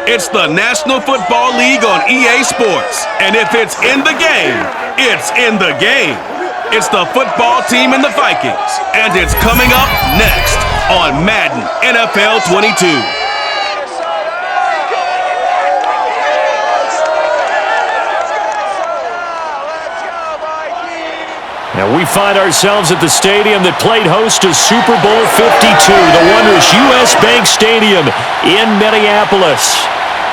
It's the National Football League on EA Sports. And if it's in the game, it's in the game. It's the football team and the Vikings. And it's coming up next on Madden NFL 22. Now we find ourselves at the stadium that played host to Super Bowl 52, the wondrous U.S. Bank Stadium in Minneapolis.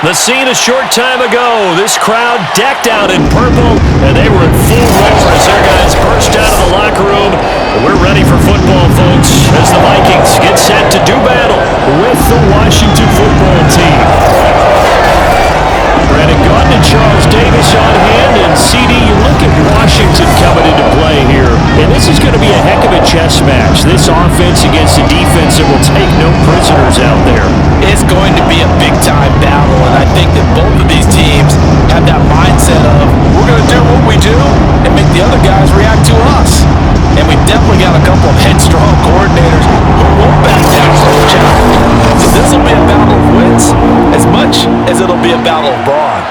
The scene a short time ago, this crowd decked out in purple, and they were in full roar as their guys burst out of the locker room. And we're ready for football, folks, as the Vikings get set to do battle with the Washington football team. Brandon Gaudin and Charles Davis on hand, and CD, you look at Washington coming into play here, and this is going to be a heck of a chess match. This offense against a defense that will take no prisoners out there. It's going to be a big-time battle, and I think that both of these teams have that mindset of, we're going to do what we do and make the other guys react to us. And we've definitely got a couple of headstrong coordinators who won't back down from the challenge. So this will be a battle of wits as much as it'll be a battle of brawn.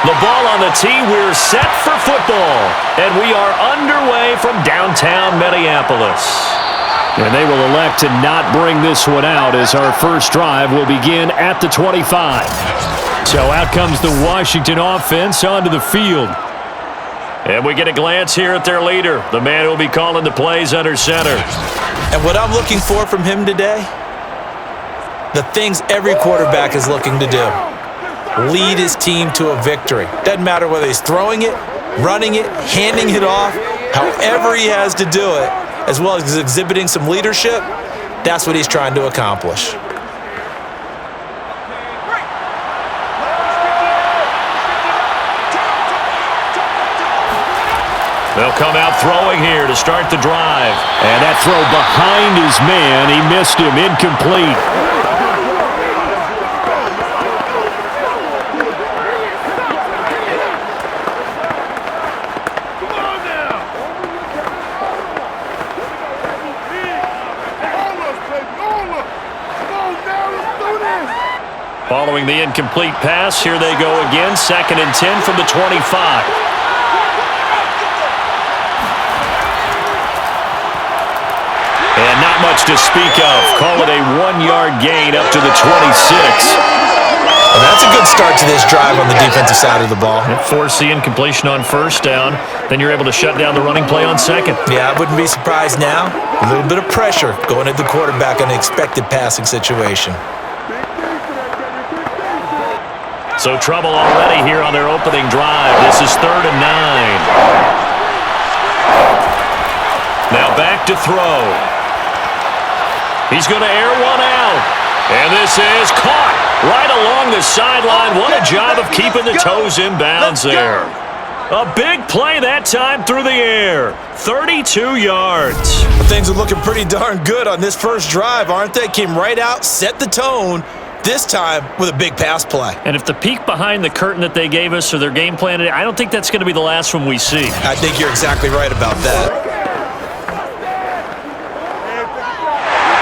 The ball on the tee, we're set for football. And we are underway from downtown Minneapolis. And they will elect to not bring this one out as our first drive will begin at the 25. So out comes the Washington offense onto the field. And we get a glance here at their leader, the man who will be calling the plays under center. And what I'm looking for from him today, the things every quarterback is looking to do. Lead his team to a victory. Doesn't matter whether he's throwing it, running it, handing it off, however he has to do it, as well as exhibiting some leadership, that's what he's trying to accomplish. They'll come out throwing here to start the drive. And that throw behind his man, he missed him, incomplete. Following the incomplete pass, here they go again, 2nd and 10 from the 25. And not much to speak of. Call it a 1-yard gain up to the 26. Well, that's a good start to this drive on the defensive side of the ball. Force the incompletion on first down. Then you're able to shut down the running play on second. Yeah, I wouldn't be surprised now. A little bit of pressure going at the quarterback in an expected passing situation. So trouble already here on their opening drive. This is 3rd and 9. Now back to throw. He's going to air one out. And this is caught right along the sideline. What a job of keeping the toes in bounds there. A big play that time through the air. 32 yards. Things are looking pretty darn good on this first drive, aren't they? Came right out, set the tone. This time with a big pass play. And if the peek behind the curtain that they gave us or their game plan, I don't think that's going to be the last one we see. I think you're exactly right about that.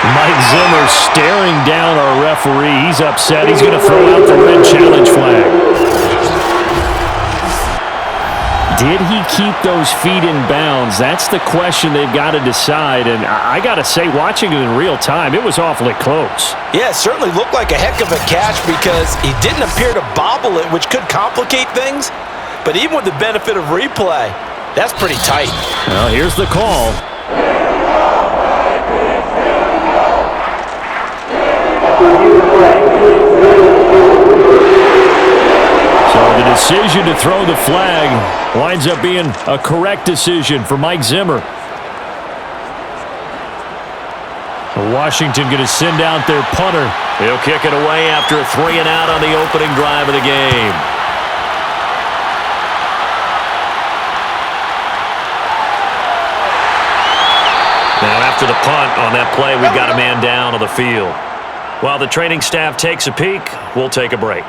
Mike Zimmer staring down our referee. He's upset. He's going to throw out the red challenge flag. Did he keep those feet in bounds? That's the question they've got to decide. And I got to say, watching it in real time, it was awfully close. Yeah, it certainly looked like a heck of a catch because he didn't appear to bobble it, which could complicate things. But even with the benefit of replay, that's pretty tight. Well, here's the call. So the decision to throw the flag winds up being a correct decision for Mike Zimmer. Washington going to send out their punter. He'll kick it away after a 3-and-out on the opening drive of the game. Now after the punt on that play, we've got a man down on the field. While the training staff takes a peek, we'll take a break.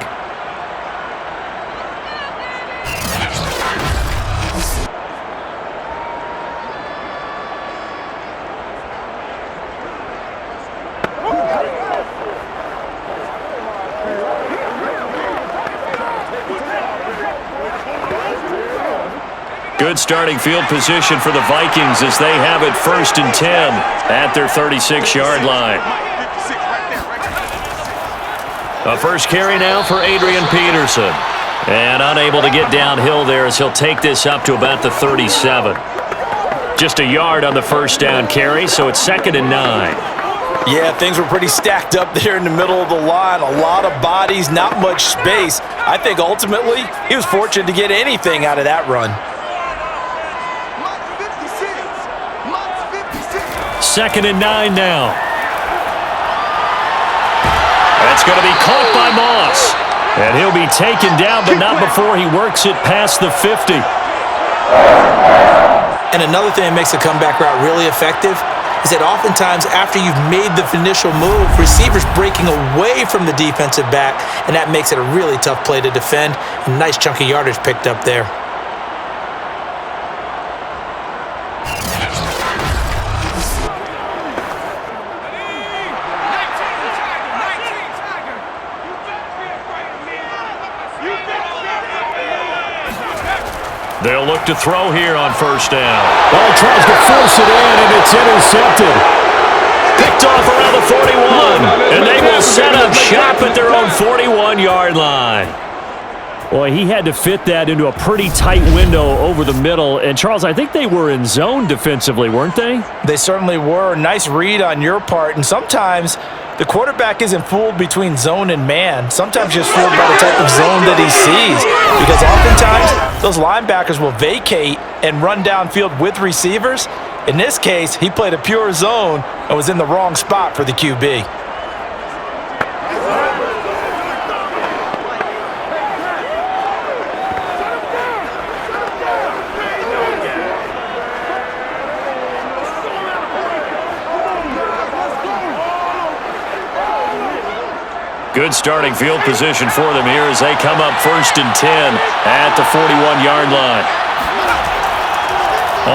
Good starting field position for the Vikings as they have it 1st and 10 at their 36-yard line. A first carry now for Adrian Peterson. And unable to get downhill there as he'll take this up to about the 37. Just a yard on the first down carry, so it's 2nd and 9. Yeah, things were pretty stacked up there in the middle of the line. A lot of bodies, not much space. I think ultimately he was fortunate to get anything out of that run. 2nd and 9 now. That's going to be caught by Moss. And he'll be taken down, but not before he works it past the 50. And another thing that makes a comeback route really effective is that oftentimes after you've made the initial move, receivers breaking away from the defensive back, and that makes it a really tough play to defend. A nice chunk of yardage picked up there. They'll look to throw here on first down. Ball tries to force it in, and it's intercepted. Picked off around the 41, and they will set up shop at their own 41-yard line. Boy, he had to fit that into a pretty tight window over the middle. And, Charles, I think they were in zone defensively, weren't they? They certainly were. Nice read on your part. And sometimes the quarterback isn't fooled between zone and man. Sometimes just fooled by the type of zone that he sees. Because oftentimes those linebackers will vacate and run downfield with receivers. In this case, he played a pure zone and was in the wrong spot for the QB. Good starting field position for them here as they come up 1st and 10 at the 41-yard line.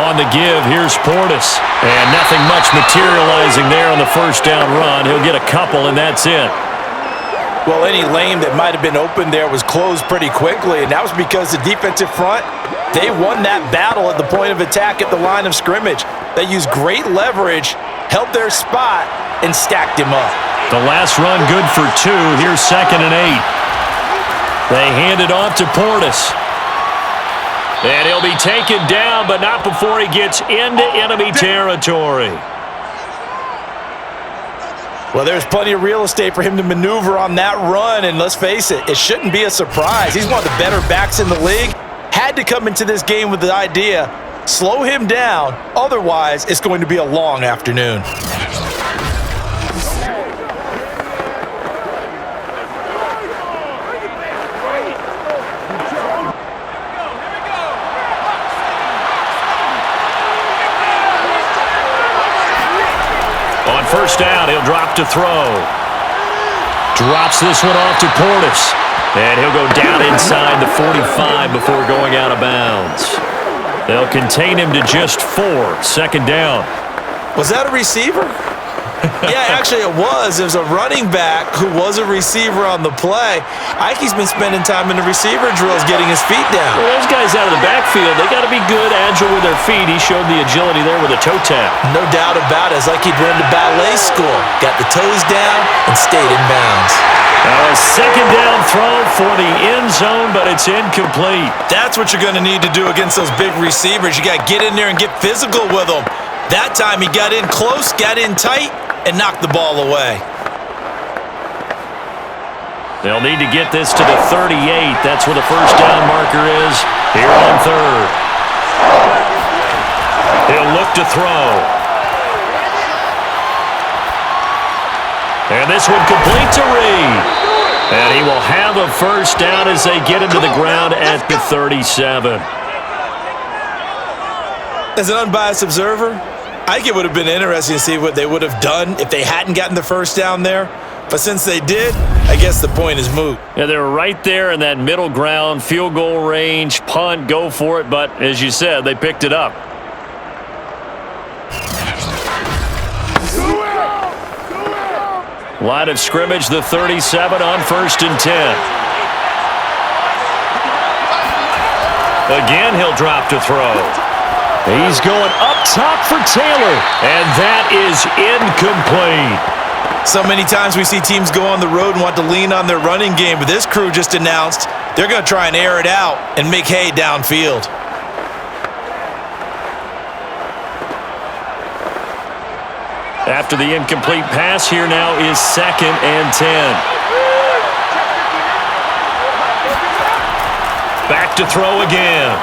On the give, here's Portis. And nothing much materializing there on the first down run. He'll get a couple, and that's it. Well, any lane that might have been open there was closed pretty quickly, and that was because the defensive front, they won that battle at the point of attack at the line of scrimmage. They used great leverage, held their spot, and stacked him up. The last run good for 2. Here's 2nd and 8. They hand it off to Portis. And he'll be taken down, but not before he gets into enemy territory. Well, there's plenty of real estate for him to maneuver on that run, and let's face it, it shouldn't be a surprise. He's one of the better backs in the league. Had to come into this game with the idea, slow him down, otherwise it's going to be a long afternoon. First down, he'll drop to throw. Drops this one off to Portis. And he'll go down inside the 45 before going out of bounds. They'll contain him to just 4. 2nd down. Was that a receiver? Yeah, actually it was. It was a running back who was a receiver on the play. Ike's been spending time in the receiver drills getting his feet down. Well, those guys out of the backfield, they got to be good, agile with their feet. He showed the agility there with a toe tap. No doubt about it. It's like he'd run to ballet school. Got the toes down and stayed in bounds. A 2nd down throw for the end zone, but it's incomplete. That's what you're going to need to do against those big receivers. You got to get in there and get physical with them. That time he got in close, got in tight, and knocked the ball away. They'll need to get this to the 38. That's where the first down marker is here on third. He'll look to throw. And this one complete to Reed. And he will have a first down as they get into the ground at the 37. As an unbiased observer, I think it would have been interesting to see what they would have done if they hadn't gotten the first down there. But since they did, I guess the point is moot. Yeah, they were right there in that middle ground, field goal range, punt, go for it. But as you said, they picked it up. Line of scrimmage, the 37 on 1st and 10. Again, he'll drop to throw. He's going up top for Taylor, and that is incomplete. So many times we see teams go on the road and want to lean on their running game, but this crew just announced they're going to try and air it out and make hay downfield. After the incomplete pass, here now is 2nd and 10. Back to throw again.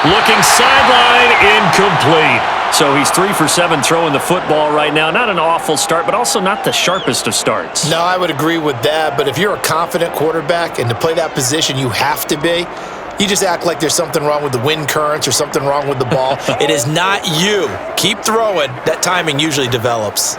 Looking sideline, incomplete. So he's 3 for 7 throwing the football right now. Not an awful start, but also not the sharpest of starts. No, I would agree with that. But if you're a confident quarterback and to play that position, you have to be. You just act like there's something wrong with the wind currents or something wrong with the ball. It is not you. Keep throwing. That timing usually develops.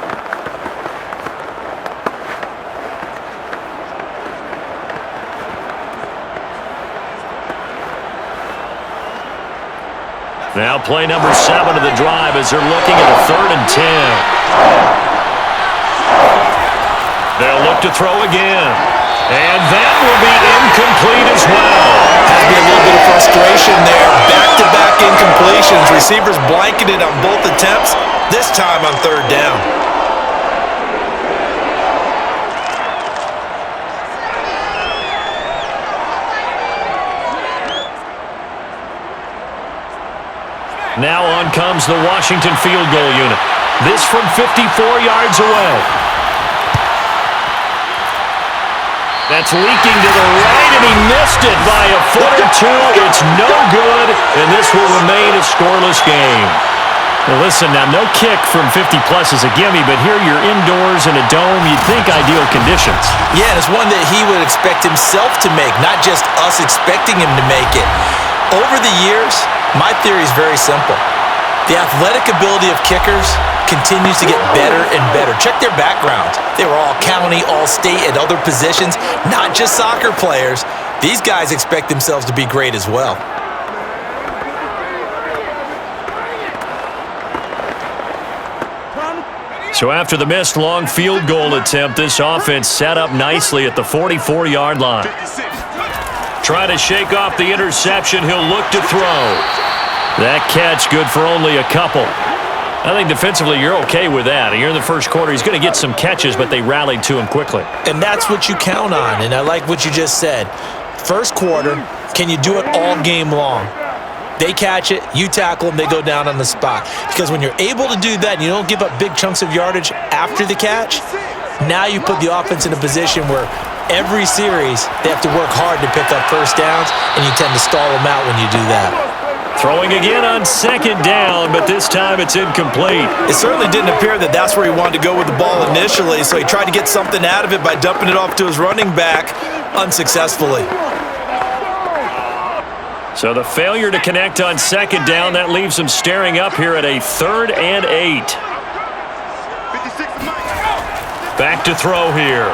Now play number 7 of the drive as they're looking at a 3rd and 10. They'll look to throw again. And that will be incomplete as well. Has to be a little bit of frustration there. Back-to-back incompletions. Receivers blanketed on both attempts, this time on 3rd down. Now on comes the Washington field goal unit. This from 54 yards away. That's leaking to the right, and he missed it by a foot or two. It's no good, and this will remain a scoreless game. Well, listen, now no kick from 50-plus is a gimme, but here you're indoors in a dome. You'd think ideal conditions. Yeah, and it's one that he would expect himself to make, not just us expecting him to make it. Over the years, my theory is very simple. The athletic ability of kickers continues to get better and better. Check their backgrounds. They were all county, all state, at other positions, not just soccer players. These guys expect themselves to be great as well. So after the missed long field goal attempt, this offense set up nicely at the 44-yard line. Trying to shake off the interception, he'll look to throw. That catch good for only a couple. I think defensively you're okay with that. Here in the first quarter, he's going to get some catches, but they rallied to him quickly. And that's what you count on, and I like what you just said. First quarter, can you do it all game long? They catch it, you tackle them, they go down on the spot. Because when you're able to do that and you don't give up big chunks of yardage after the catch, now you put the offense in a position where every series they have to work hard to pick up first downs, and you tend to stall them out when you do that. Throwing again on 2nd down, but this time it's incomplete. It certainly didn't appear that that's where he wanted to go with the ball initially, so he tried to get something out of it by dumping it off to his running back unsuccessfully. So the failure to connect on 2nd down, that leaves him staring up here at a 3rd and 8. Back to throw here.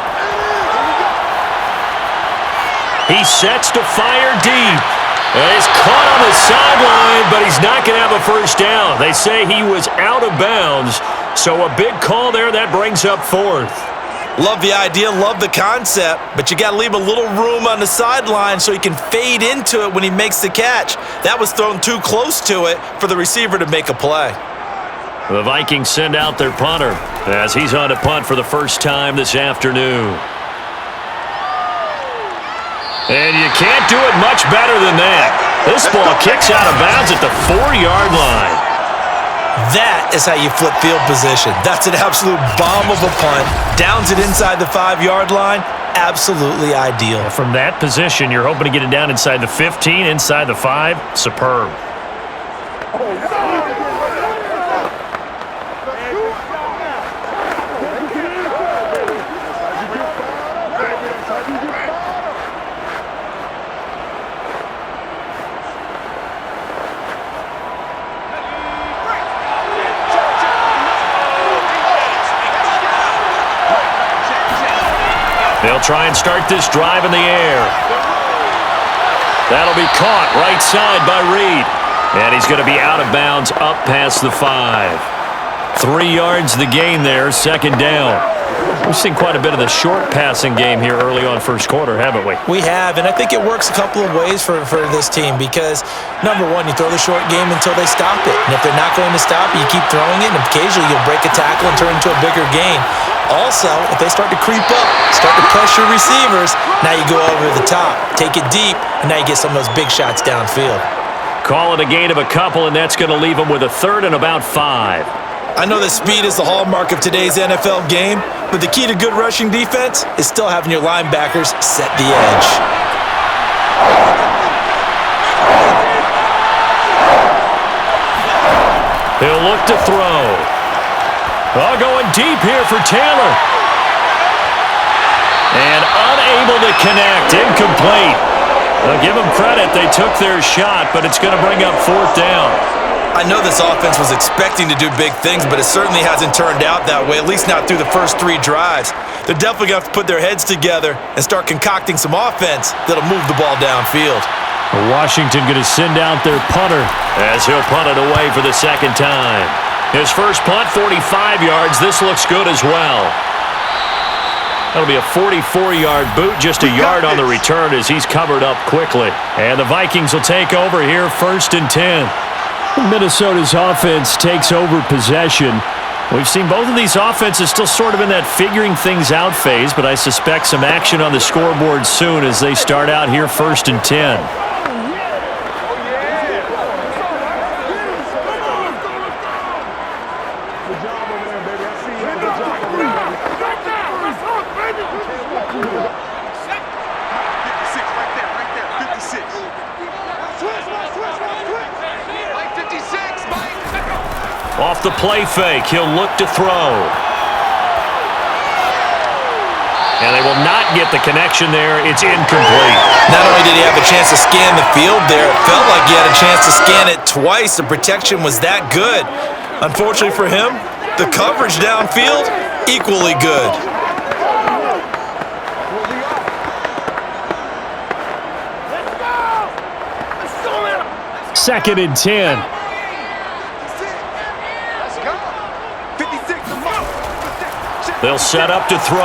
He sets to fire deep. And he's caught on the sideline, but he's not going to have a first down. They say he was out of bounds, so a big call there. That brings up 4th. Love the idea, love the concept, but you got to leave a little room on the sideline so he can fade into it when he makes the catch. That was thrown too close to it for the receiver to make a play. The Vikings send out their punter as he's on to punt for the first time this afternoon. And you can't do it much better than that. This ball kicks out of bounds at the 4-yard line. That is how you flip field position. That's an absolute bomb of a punt. Downs it inside the 5-yard line. Absolutely ideal. From that position, you're hoping to get it down inside the 15, inside the 5. Superb. They'll try and start this drive in the air. That'll be caught right side by Reed. And he's going to be out of bounds up past the 5. 3 yards the gain there, second down. We've seen quite a bit of the short passing game here early on first quarter, haven't we? We have, and I think it works a couple of ways for this team because, number one, you throw the short game until they stop it. And if they're not going to stop it, you keep throwing it, and occasionally you'll break a tackle and turn it into a bigger gain. Also, if they start to creep up, start to pressure receivers, now you go over the top, take it deep, and now you get some of those big shots downfield. Call it a gain of a couple, and that's going to leave them with a third and about 5. I know that speed is the hallmark of today's NFL game, but the key to good rushing defense is still having your linebackers set the edge. He'll look to throw. Oh, going deep here for Taylor. And unable to connect. Incomplete. Now give them credit. They took their shot, but it's going to bring up fourth down. I know this offense was expecting to do big things, but it certainly hasn't turned out that way, at least not through the first 3 drives. They're definitely going to have to put their heads together and start concocting some offense that'll move the ball downfield. Washington going to send out their punter as he'll punt it away for the second time. His first punt, 45 yards. This looks good as well. That'll be a 44-yard boot, just a yard on the return as he's covered up quickly. And the Vikings will take over here, 1st and 10. Minnesota's offense takes over possession. We've seen both of these offenses still sort of in that figuring things out phase, but I suspect some action on the scoreboard soon as they start out here 1st and 10. Off the play fake, he'll look to throw. And they will not get the connection there. It's incomplete. Not only did he have a chance to scan the field there, it felt like he had a chance to scan it twice. The protection was that good. Unfortunately for him, the coverage downfield, equally good. Second and 10. They'll set up to throw.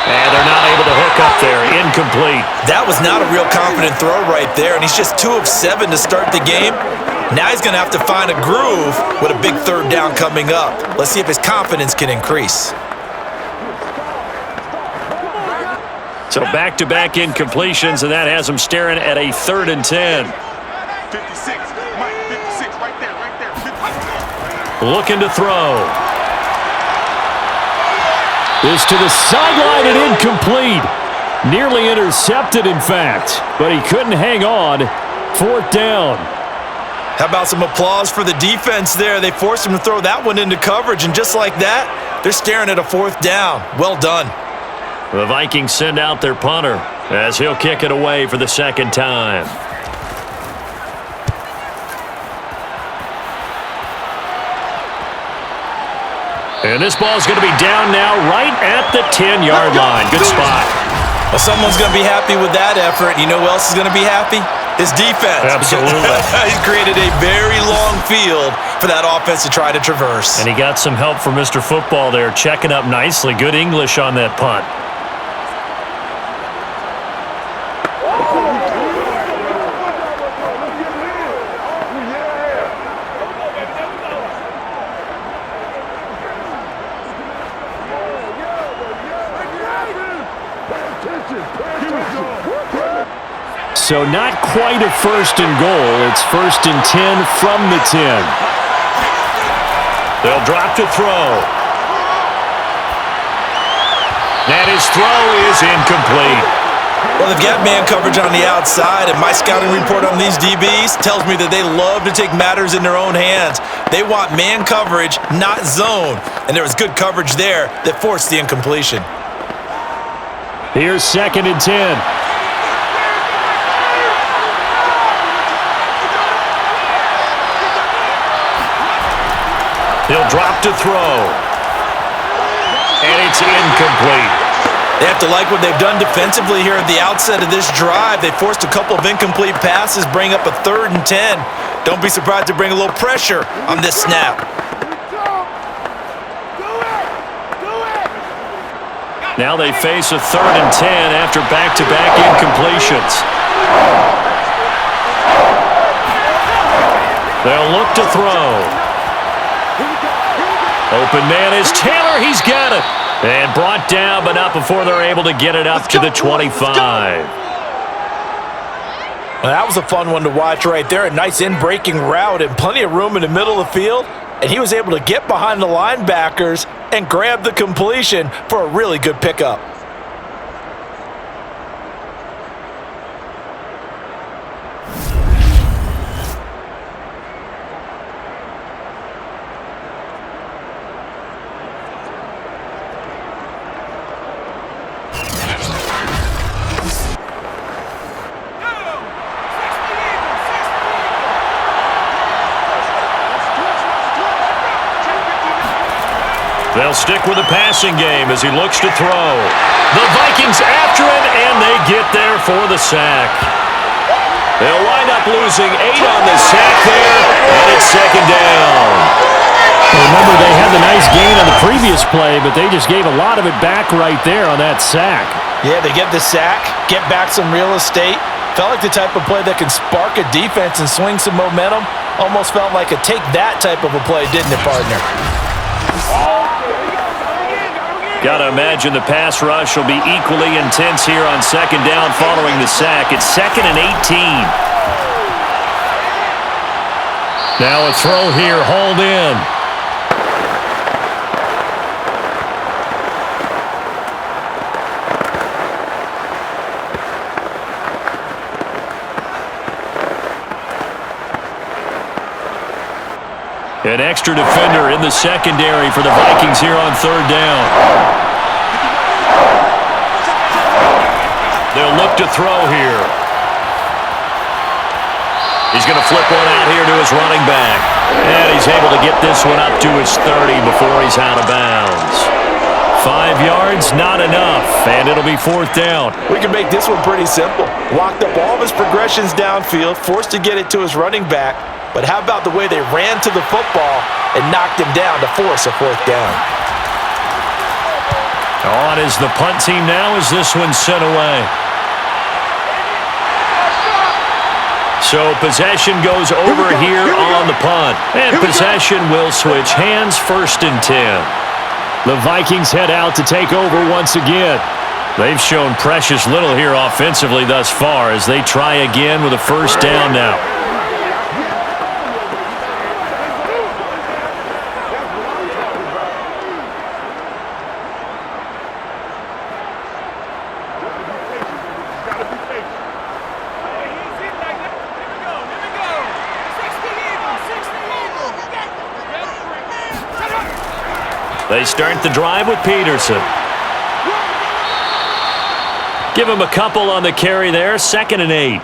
And they're not able to hook up there. Incomplete. That was not a real confident throw right there, and he's just 2 of 7 to start the game. Now he's going to have to find a groove with a big third down coming up. Let's see if his confidence can increase. So back-to-back incompletions, and that has him staring at a 3rd and 10. 56, Mike, 56, right there, 56. Looking to throw. This to the sideline and incomplete. Nearly intercepted, in fact, but he couldn't hang on. 4th down. How about some applause for the defense there? They forced him to throw that one into coverage, and just like that, they're staring at a 4th down. Well done. The Vikings send out their punter as he'll kick it away for the second time. And this ball's going to be down now right at the 10-yard line. Good spot. Well, someone's going to be happy with that effort. You know who else is going to be happy? His defense. Absolutely. He's created a very long field for that offense to try to traverse. And he got some help from Mr. Football there, checking up nicely. Good English on that punt. So not quite a first and goal. It's 1st and 10 from the 10. They'll drop to throw. And his throw is incomplete. Well, they've got man coverage on the outside, and my scouting report on these DBs tells me that they love to take matters in their own hands. They want man coverage, not zone. And there was good coverage there that forced the incompletion. Here's 2nd and 10. He'll drop to throw. And it's incomplete. They have to like what they've done defensively here at the outset of this drive. They forced a couple of incomplete passes, bring up a 3rd and 10. Don't be surprised to bring a little pressure on this snap. Now they face a 3rd and 10 after back-to-back incompletions. They'll look to throw. Open man is Taylor. He's got it. And brought down, but not before they're able to get it up to the 25. Well, that was a fun one to watch right there. A nice in-breaking route and plenty of room in the middle of the field. And he was able to get behind the linebackers and grab the completion for a really good pickup. They'll stick with the passing game as he looks to throw. The Vikings after him, and they get there for the sack. They'll wind up losing 8 on the sack there, and it's 2nd down. Remember, they had the nice gain on the previous play, but they just gave a lot of it back right there on that sack. Yeah, they get the sack, get back some real estate. Felt like the type of play that can spark a defense and swing some momentum. Almost felt like a take that type of a play, didn't it, partner? Got to imagine the pass rush will be equally intense here on 2nd down following the sack. It's 2nd and 18. Now a throw here, hauled in. An extra defender in the secondary for the Vikings here on 3rd down. They'll look to throw here. He's going to flip one out here to his running back. And he's able to get this one up to his 30 before he's out of bounds. 5 yards, not enough, and it'll be 4th down. We can make this one pretty simple. Locked up all of his progressions downfield, forced to get it to his running back. But how about the way they ran to the football and knocked him down to force a 4th down? On is the punt team now as this one's sent away. So possession goes over here on the punt. And possession will switch hands, 1st and 10. The Vikings head out to take over once again. They've shown precious little here offensively thus far as they try again with a 1st down now. They start the drive with Peterson. Give him a couple on the carry there, 2nd and 8.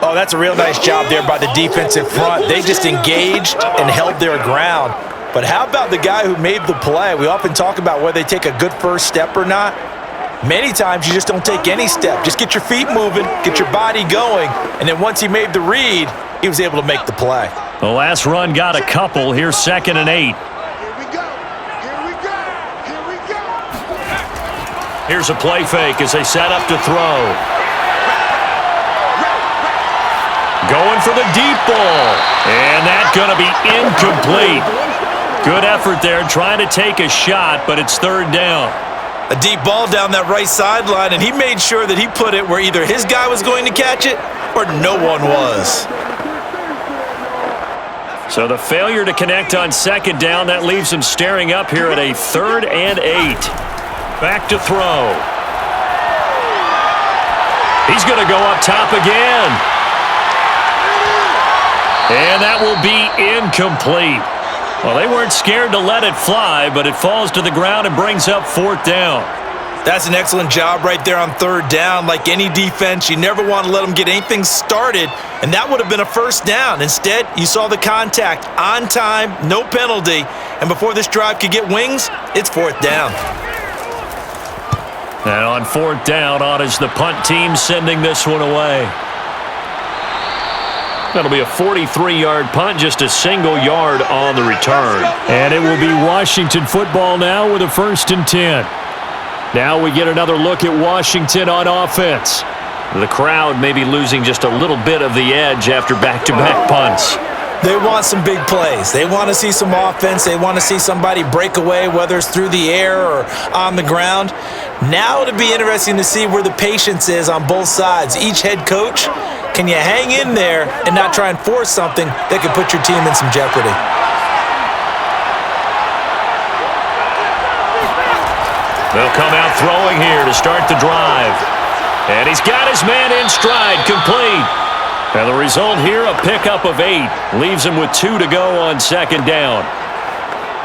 Oh, that's a real nice job there by the defensive front. They just engaged and held their ground. But how about the guy who made the play? We often talk about whether they take a good first step or not. Many times you just don't take any step. Just get your feet moving, get your body going, and then once he made the read, he was able to make the play. The last run got a couple. Here's 2nd and 8. Here's a play fake as they set up to throw. Going for the deep ball. And that's going to be incomplete. Good effort there trying to take a shot, but it's 3rd down. A deep ball down that right sideline, and he made sure that he put it where either his guy was going to catch it or no one was. So the failure to connect on second down, that leaves him staring up here at a 3rd and 8. Back to throw. He's going to go up top again. And that will be incomplete. Well, they weren't scared to let it fly, but it falls to the ground and brings up 4th down. That's an excellent job right there on 3rd down. Like any defense, you never want to let them get anything started, and that would have been a 1st down. Instead, you saw the contact on time, no penalty, and before this drive could get wings, it's 4th down. And on 4th down, on is the punt team sending this one away. That'll be a 43-yard punt, just a single yard on the return. And it will be Washington football now with a 1st and 10. Now we get another look at Washington on offense. The crowd may be losing just a little bit of the edge after back-to-back punts. They want some big plays. They want to see some offense. They want to see somebody break away, whether it's through the air or on the ground. Now it'll be interesting to see where the patience is on both sides. Each head coach, can you hang in there and not try and force something that could put your team in some jeopardy? They'll come out throwing here to start the drive. And he's got his man in stride, complete. And the result here, a pickup of 8. Leaves him with 2 to go on second down.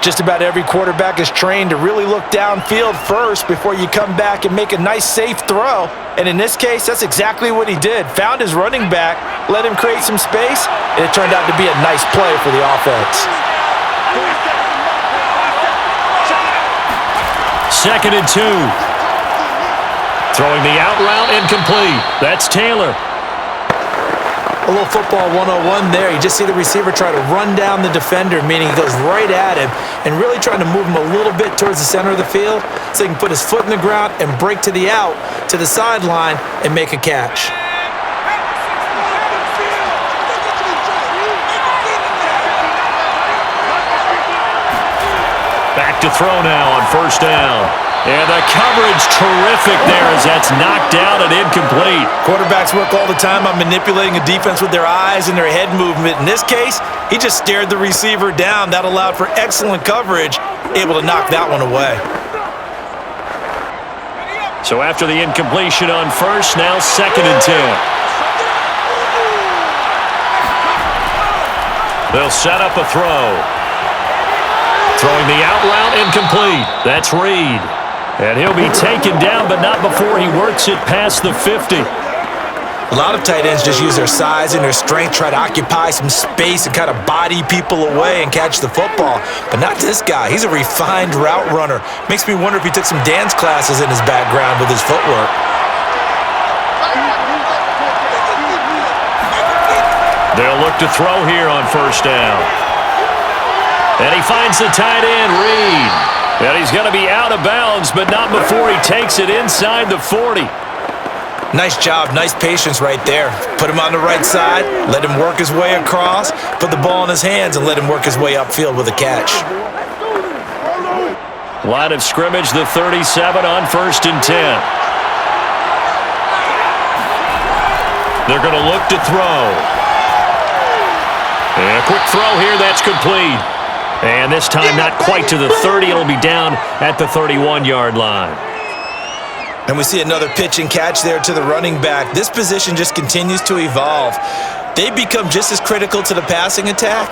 Just about every quarterback is trained to really look downfield first before you come back and make a nice, safe throw. And in this case, that's exactly what he did. Found his running back, let him create some space, and it turned out to be a nice play for the offense. 2nd and 2. Throwing the out route, incomplete. That's Taylor. A little football 101 there. You just see the receiver try to run down the defender, meaning he goes right at him and really trying to move him a little bit towards the center of the field so he can put his foot in the ground and break to the out, to the sideline, and make a catch. Back to throw now on 1st down. And the coverage terrific there as that's knocked down and incomplete. Quarterbacks work all the time on manipulating a defense with their eyes and their head movement. In this case, he just stared the receiver down. That allowed for excellent coverage, able to knock that one away. So after the incompletion on 1st, now 2nd and 10. They'll set up a throw. Throwing the out route, incomplete. That's Reed. And he'll be taken down, but not before he works it past the 50. A lot of tight ends just use their size and their strength, try to occupy some space and kind of body people away and catch the football. But not this guy. He's a refined route runner. Makes me wonder if he took some dance classes in his background with his footwork. They'll look to throw here on 1st down. And he finds the tight end, Reed. And he's going to be out of bounds, but not before he takes it inside the 40. Nice job, nice patience right there. Put him on the right side, let him work his way across, put the ball in his hands, and let him work his way upfield with a catch. Line of scrimmage, the 37 on 1st and 10. They're going to look to throw. And a quick throw here, that's complete. And this time not quite to the 30. It'll be down at the 31-yard line. And we see another pitch and catch there to the running back. This position just continues to evolve. They become just as critical to the passing attack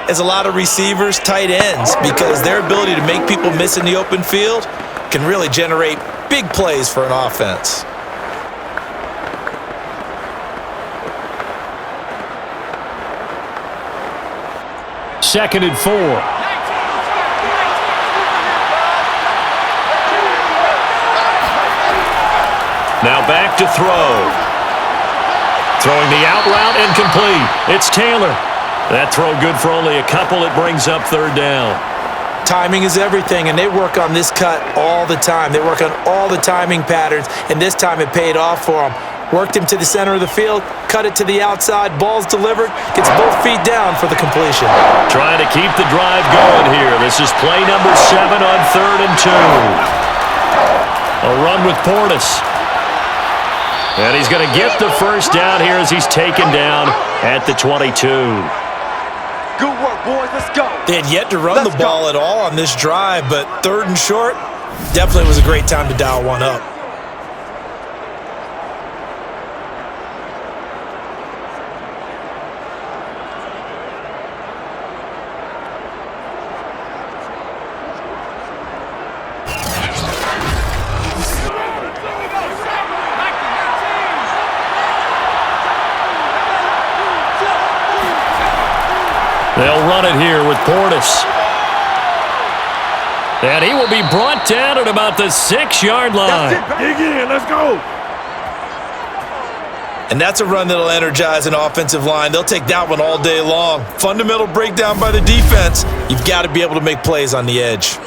as a lot of receivers, tight ends, because their ability to make people miss in the open field can really generate big plays for an offense. Second and 4. Now back to throw. Throwing the out route, incomplete. It's Taylor. That throw good for only a couple. It brings up 3rd down. Timing is everything, and they work on this cut all the time. They work on all the timing patterns, and this time it paid off for them. Worked him to the center of the field, cut it to the outside, ball's delivered, gets both feet down for the completion. Trying to keep the drive going here. This is play number 7 on 3rd and 2. A run with Portis. And he's going to get the first down here as he's taken down at the 22. Good work, boys. Let's go. They had yet to run the ball at all on this drive, but 3rd and short definitely was a great time to dial one up. They'll run it here with Portis. And he will be brought down at about the 6-yard line. Dig in. Let's go. And that's a run that'll energize an offensive line. They'll take that one all day long. Fundamental breakdown by the defense. You've got to be able to make plays on the edge.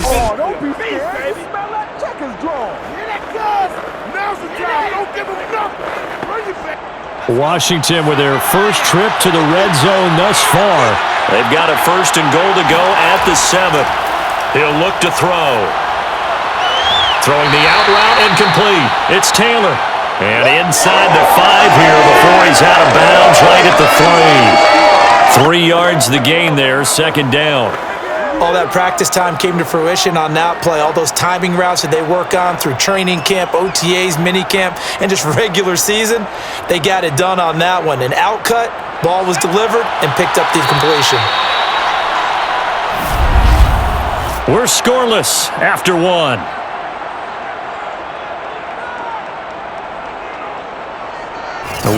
Oh, don't be scared. Baby. Smell that checkers draw. Hear that, cuz? Now's the time. Don't give him nothing. Bring it back. Washington with their first trip to the red zone thus far. They've got a 1st and goal to go at the 7. He'll look to throw. Throwing the out route incomplete. It's Taylor. And inside the 5 here before he's out of bounds right at the 3. 3 yards the gain there, 2nd down. All that practice time came to fruition on that play. All those timing routes that they work on through training camp, OTAs, minicamp, and just regular season, they got it done on that one. An out cut, ball was delivered, and picked up the completion. We're scoreless after 1.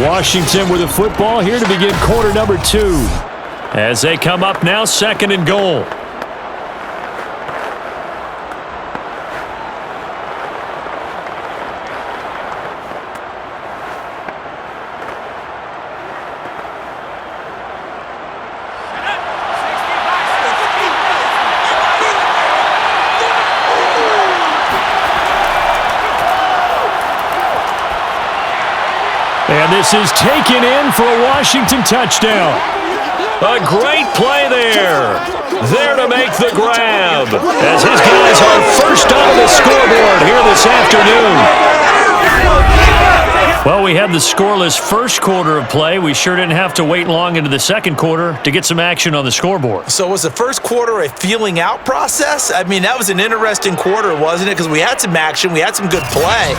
Washington with the football here to begin quarter number 2. As they come up now, 2nd and goal. And this is taken in for a Washington touchdown. A great play there. There to make the grab. As his guys are first on the scoreboard here this afternoon. Well, we had the scoreless first quarter of play. We sure didn't have to wait long into the 2nd quarter to get some action on the scoreboard. So was the first quarter a feeling out process? I mean, that was an interesting quarter, wasn't it? Because we had some action, we had some good play.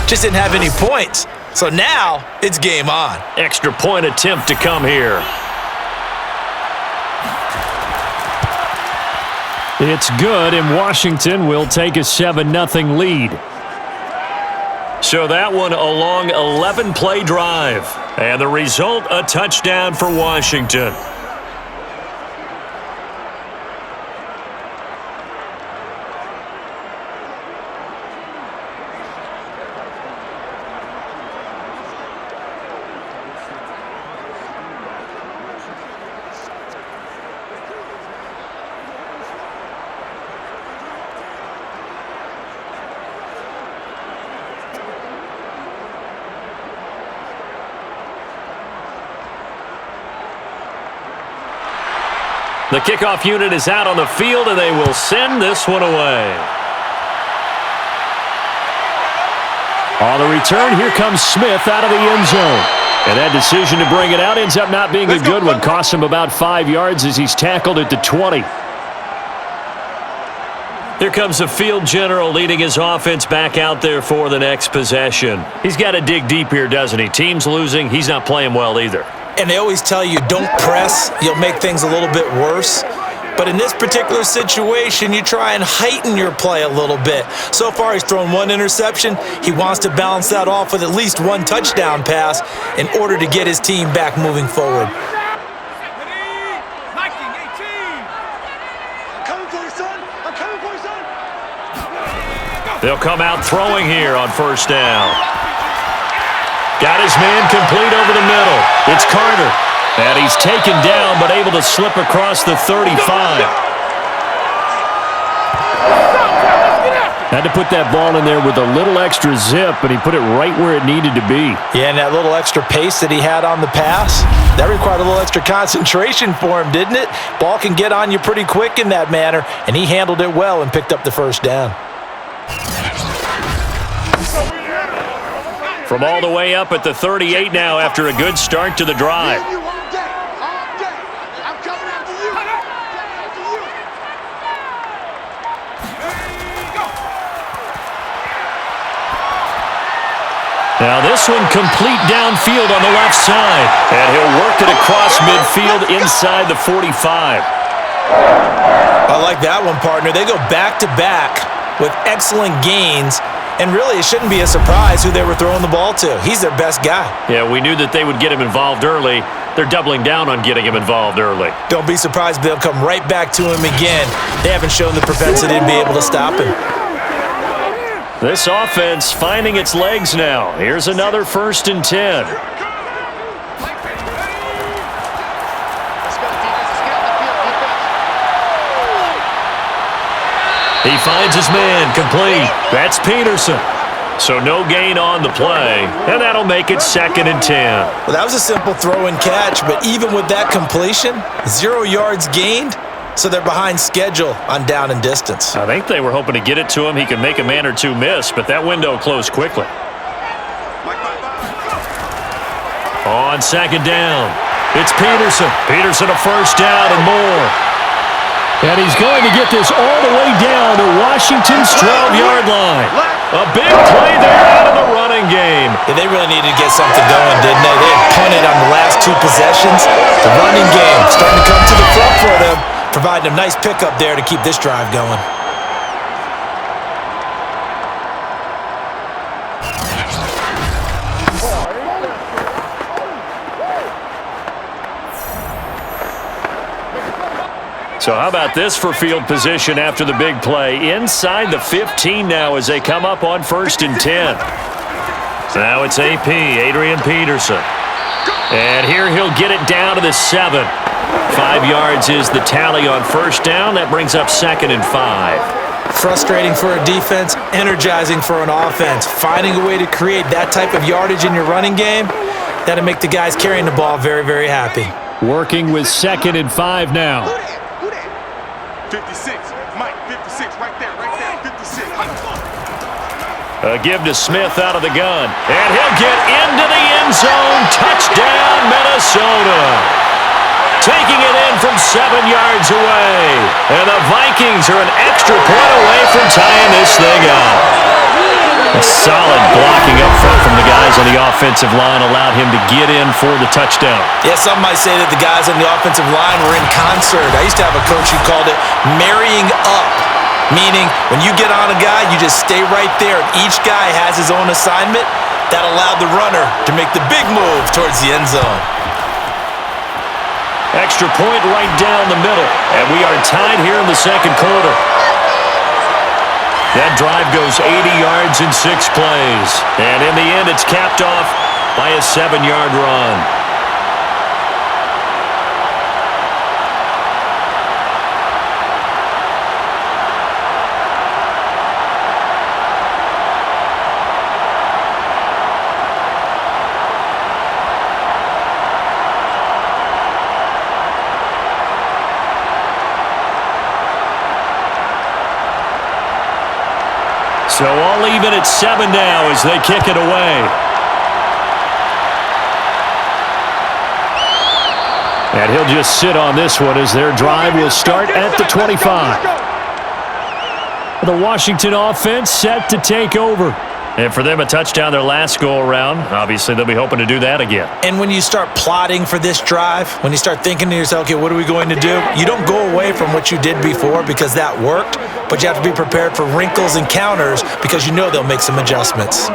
Just didn't have any points. So now, it's game on. Extra point attempt to come here. It's good, and Washington will take a 7-0 lead. So that one a long 11-play drive. And the result, a touchdown for Washington. The kickoff unit is out on the field, and they will send this one away. On the return, here comes Smith out of the end zone. And that decision to bring it out ends up not being a good one. Costs him about 5 yards as he's tackled at the 20. Here comes the field general leading his offense back out there for the next possession. He's got to dig deep here, doesn't he? Team's losing. He's not playing well either. And they always tell you, don't press. You'll make things a little bit worse. But in this particular situation, you try and heighten your play a little bit. So far, he's thrown 1 interception. He wants to balance that off with at least 1 touchdown pass in order to get his team back moving forward. They'll come out throwing here on 1st down. Got his man complete over the middle. It's Carter. And he's taken down, but able to slip across the 35. Had to put that ball in there with a little extra zip, and he put it right where it needed to be. Yeah, and that little extra pace that he had on the pass, that required a little extra concentration for him, didn't it? Ball can get on you pretty quick in that manner, and he handled it well and picked up the 1st down. From all the way up at the 38 now after a good start to the drive. Now this one complete downfield on the left side. And he'll work it across midfield inside the 45. I like that one, partner. They go back-to-back with excellent gains. And really, it shouldn't be a surprise who they were throwing the ball to. He's their best guy. Yeah, we knew that they would get him involved early. They're doubling down on getting him involved early. Don't be surprised they'll come right back to him again. They haven't shown the propensity to be able to stop him. This offense finding its legs now. Here's another 1st and 10. He finds his man, complete. That's Peterson. So no gain on the play, and that'll make it 2nd and 10. Well, that was a simple throw and catch, but even with that completion, 0 yards gained, so they're behind schedule on down and distance. I think they were hoping to get it to him. He could make a man or two miss, but that window closed quickly. On 2nd down, it's Peterson. Peterson a 1st down and more. And he's going to get this all the way down to Washington's 12-yard line. A big play there out of the running game. Yeah, they really needed to get something going, didn't they? They had punted on the last 2 possessions. The running game starting to come to the front for them, providing a nice pickup there to keep this drive going. So how about this for field position after the big play? Inside the 15 now as they come up on 1st and 10. Now it's AP, Adrian Peterson. And here he'll get it down to the 7. 5 yards is the tally on 1st down. That brings up 2nd and 5. Frustrating for a defense, energizing for an offense. Finding a way to create that type of yardage in your running game, that'll make the guys carrying the ball very, very happy. Working with 2nd and 5 now. 56, Mike, 56, right there, 56. A give to Smith out of the gun. And he'll get into the end zone. Touchdown, Minnesota. Taking it in from 7 yards away. And the Vikings are an extra point away from tying this thing up. A solid blocking up front from the guys on the offensive line allowed him to get in for the touchdown. Yeah, some might say that the guys on the offensive line were in concert. I used to have a coach who called it marrying up, meaning when you get on a guy, you just stay right there. Each guy has his own assignment. That allowed the runner to make the big move towards the end zone. Extra point right down the middle, and we are tied here in the 2nd quarter. That drive goes 80 yards in 6 plays. And in the end, it's capped off by a 7-yard run. So all even at 7 now as they kick it away. And he'll just sit on this one as their drive will start at the 25. The Washington offense set to take over. And for them, a touchdown their last go-around. Obviously, they'll be hoping to do that again. And when you start plotting for this drive, when you start thinking to yourself, okay, what are we going to do? You don't go away from what you did before because that worked, but you have to be prepared for wrinkles and counters because you know they'll make some adjustments.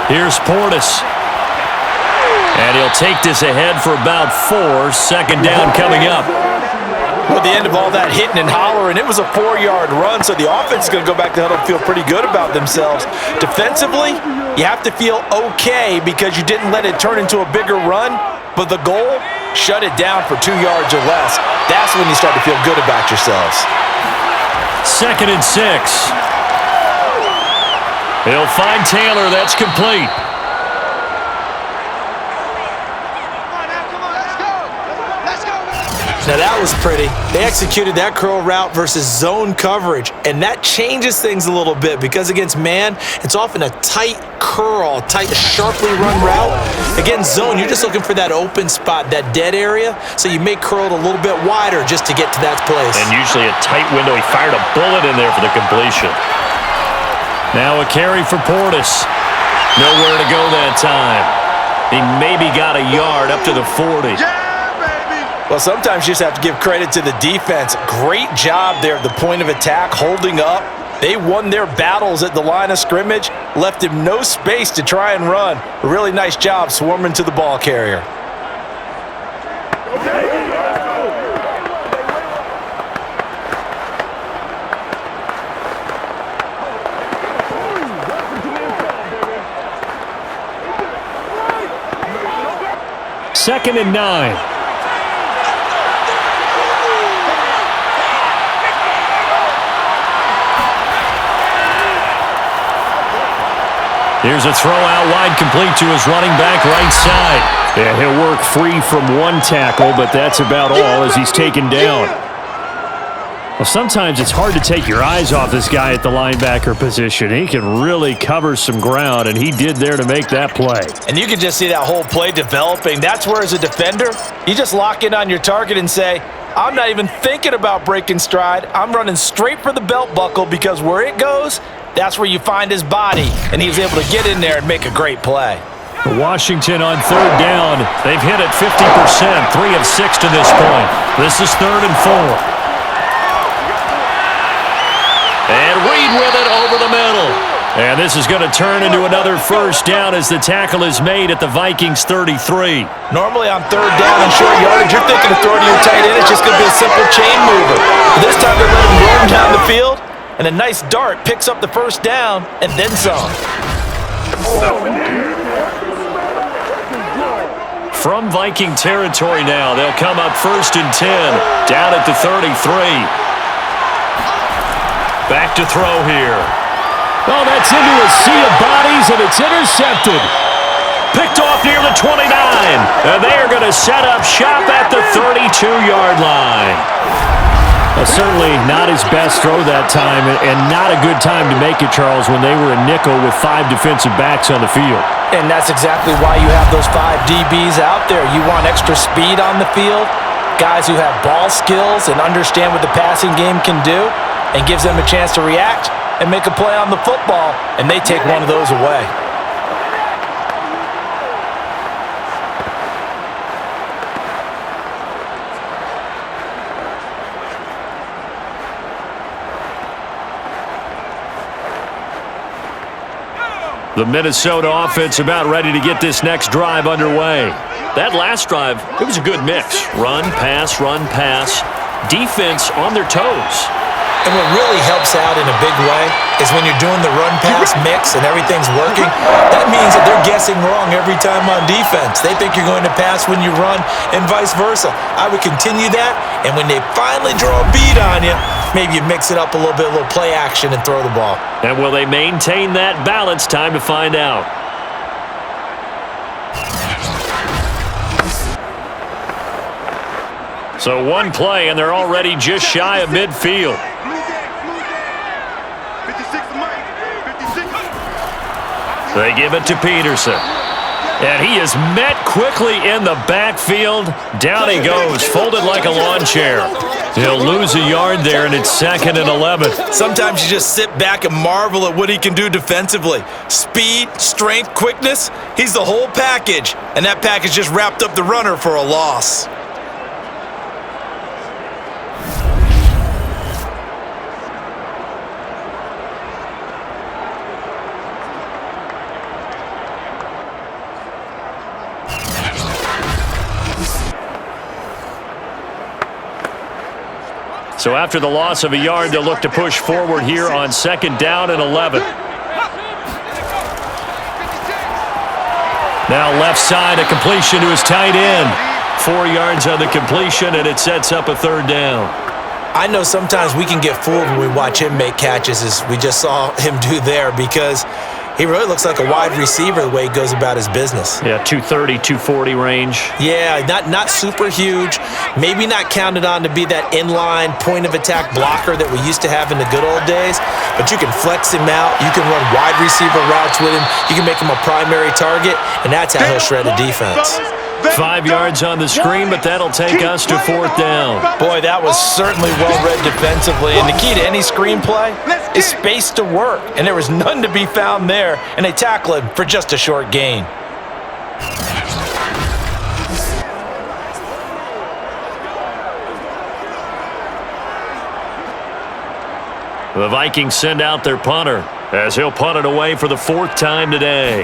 Here's Portis. And he'll take this ahead for about 4. 2nd down coming up. Well, at the end of all that hitting and hollering, it was a 4-yard run, so the offense is going to go back to huddle and feel pretty good about themselves. Defensively, you have to feel okay because you didn't let it turn into a bigger run, but the goal, shut it down for 2 yards or less. That's when you start to feel good about yourselves. 2nd and 6. He'll find Taylor. That's complete. Now that was pretty. They executed that curl route versus zone coverage, and that changes things a little bit because against man, it's often a tight curl, tight, sharply run route. Against zone, you're just looking for that open spot, that dead area, so you may curl it a little bit wider just to get to that place. And usually a tight window. He fired a bullet in there for the completion. Now a carry for Portis. Nowhere to go that time. He maybe got a yard up to the 40. Well, sometimes you just have to give credit to the defense. Great job there at the point of attack, holding up. They won their battles at the line of scrimmage, left him no space to try and run. A really nice job swarming to the ball carrier. Second and 9. Here's a throw out wide, complete to his running back right side. Yeah, he'll work free from one tackle, but that's about all as he's taken down. Well, sometimes it's hard to take your eyes off this guy at the linebacker position. He can really cover some ground, and he did there to make that play. And you can just see that whole play developing. That's where, as a defender, you just lock in on your target and say, I'm not even thinking about breaking stride. I'm running straight for the belt buckle because where it goes, that's where you find his body. And he was able to get in there and make a great play. Washington on third down. They've hit it 50%, 3 of 6 to this point. This is 3rd and 4. And Reed with it over the middle. And this is going to turn into another first down as the tackle is made at the Vikings 33. Normally on third down and short yardage, you're thinking of throwing to your tight end. It's just going to be a simple chain mover. But this time they let him roam down the field, and a nice dart picks up the first down and then some. From Viking territory now, they'll come up 1st and 10, down at the 33. Back to throw here. Oh, that's into a sea of bodies, and it's intercepted. Picked off near the 29. And they are going to set up shop at the 32-yard line. Well, certainly not his best throw that time, and not a good time to make it, Charles, when they were a nickel with 5 defensive backs on the field. And that's exactly why you have those 5 DBs out there. You want extra speed on the field, guys who have ball skills and understand what the passing game can do, and gives them a chance to react and make a play on the football, and they take one of those away. The Minnesota offense about ready to get this next drive underway. That last drive, it was a good mix. Run, pass, defense on their toes. And what really helps out in a big way is when you're doing the run-pass mix and everything's working, that means that they're guessing wrong every time on defense. They think you're going to pass when you run and vice versa. I would continue that, and when they finally draw a bead on you, maybe you mix it up a little bit, a little play action, and throw the ball. And will they maintain that balance? Time to find out. So one play, and they're already just shy of midfield. They give it to Peterson. And he is met quickly in the backfield. Down he goes, folded like a lawn chair. He'll lose a yard there, and it's 2nd and 11. Sometimes you just sit back and marvel at what he can do defensively. Speed, strength, quickness, he's the whole package. And that package just wrapped up the runner for a loss. So after the loss of a yard, they'll look to push forward here on 2nd down and 11. Now left side, a completion to his tight end. 4 yards on the completion, and it sets up a 3rd down. I know sometimes we can get fooled when we watch him make catches, as we just saw him do there, because He really looks like a wide receiver the way he goes about his business. Yeah, 230, 240 range. Yeah, not super huge. Maybe not counted on to be that inline point-of-attack blocker that we used to have in the good old days, but you can flex him out. You can run wide receiver routes with him. You can make him a primary target, and that's how he'll shred a defense. 5 yards on the screen, but that'll take us to 4th down. Boy, that was certainly well-read defensively, and the key to any screenplay is space to work, and there was none to be found there, and they tackle him for just a short gain. The Vikings send out their punter as he'll punt it away for the 4th time today.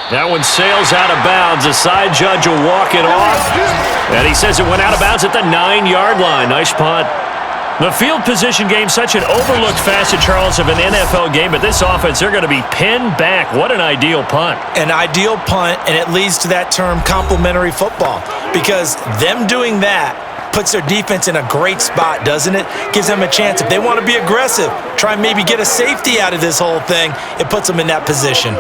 That one sails out of bounds. The side judge will walk it off. And he says it went out of bounds at the 9-yard line. Nice punt. The field position game, such an overlooked facet, Charles, of an NFL game. But this offense, they're going to be pinned back. What an ideal punt. An ideal punt, and it leads to that term complementary football. Because them doing that puts their defense in a great spot, doesn't it? Gives them a chance. If they want to be aggressive, try and maybe get a safety out of this whole thing, it puts them in that position.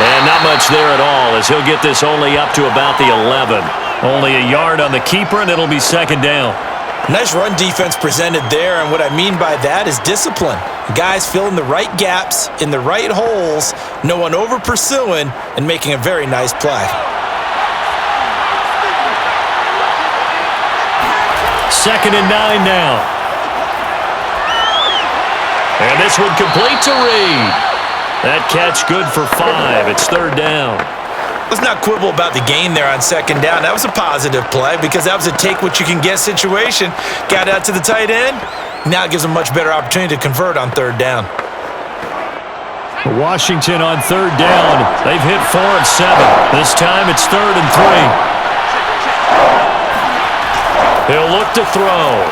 And not much there at all, as he'll get this only up to about the 11. Only a yard on the keeper, and it'll be 2nd down. Nice run defense presented there, and what I mean by that is discipline. Guys filling the right gaps in the right holes, no one over-pursuing, and making a very nice play. 2nd and 9 now. And this one complete to Reed. That catch good for 5. It's 3rd down. Let's not quibble about the gain there on 2nd down. That was a positive play because that was a take-what-you-can-get situation. Got out to the tight end. Now it gives them a much better opportunity to convert on 3rd down. Washington on 3rd down. They've hit 4 of 7. This time it's 3rd and 3. He'll look to throw.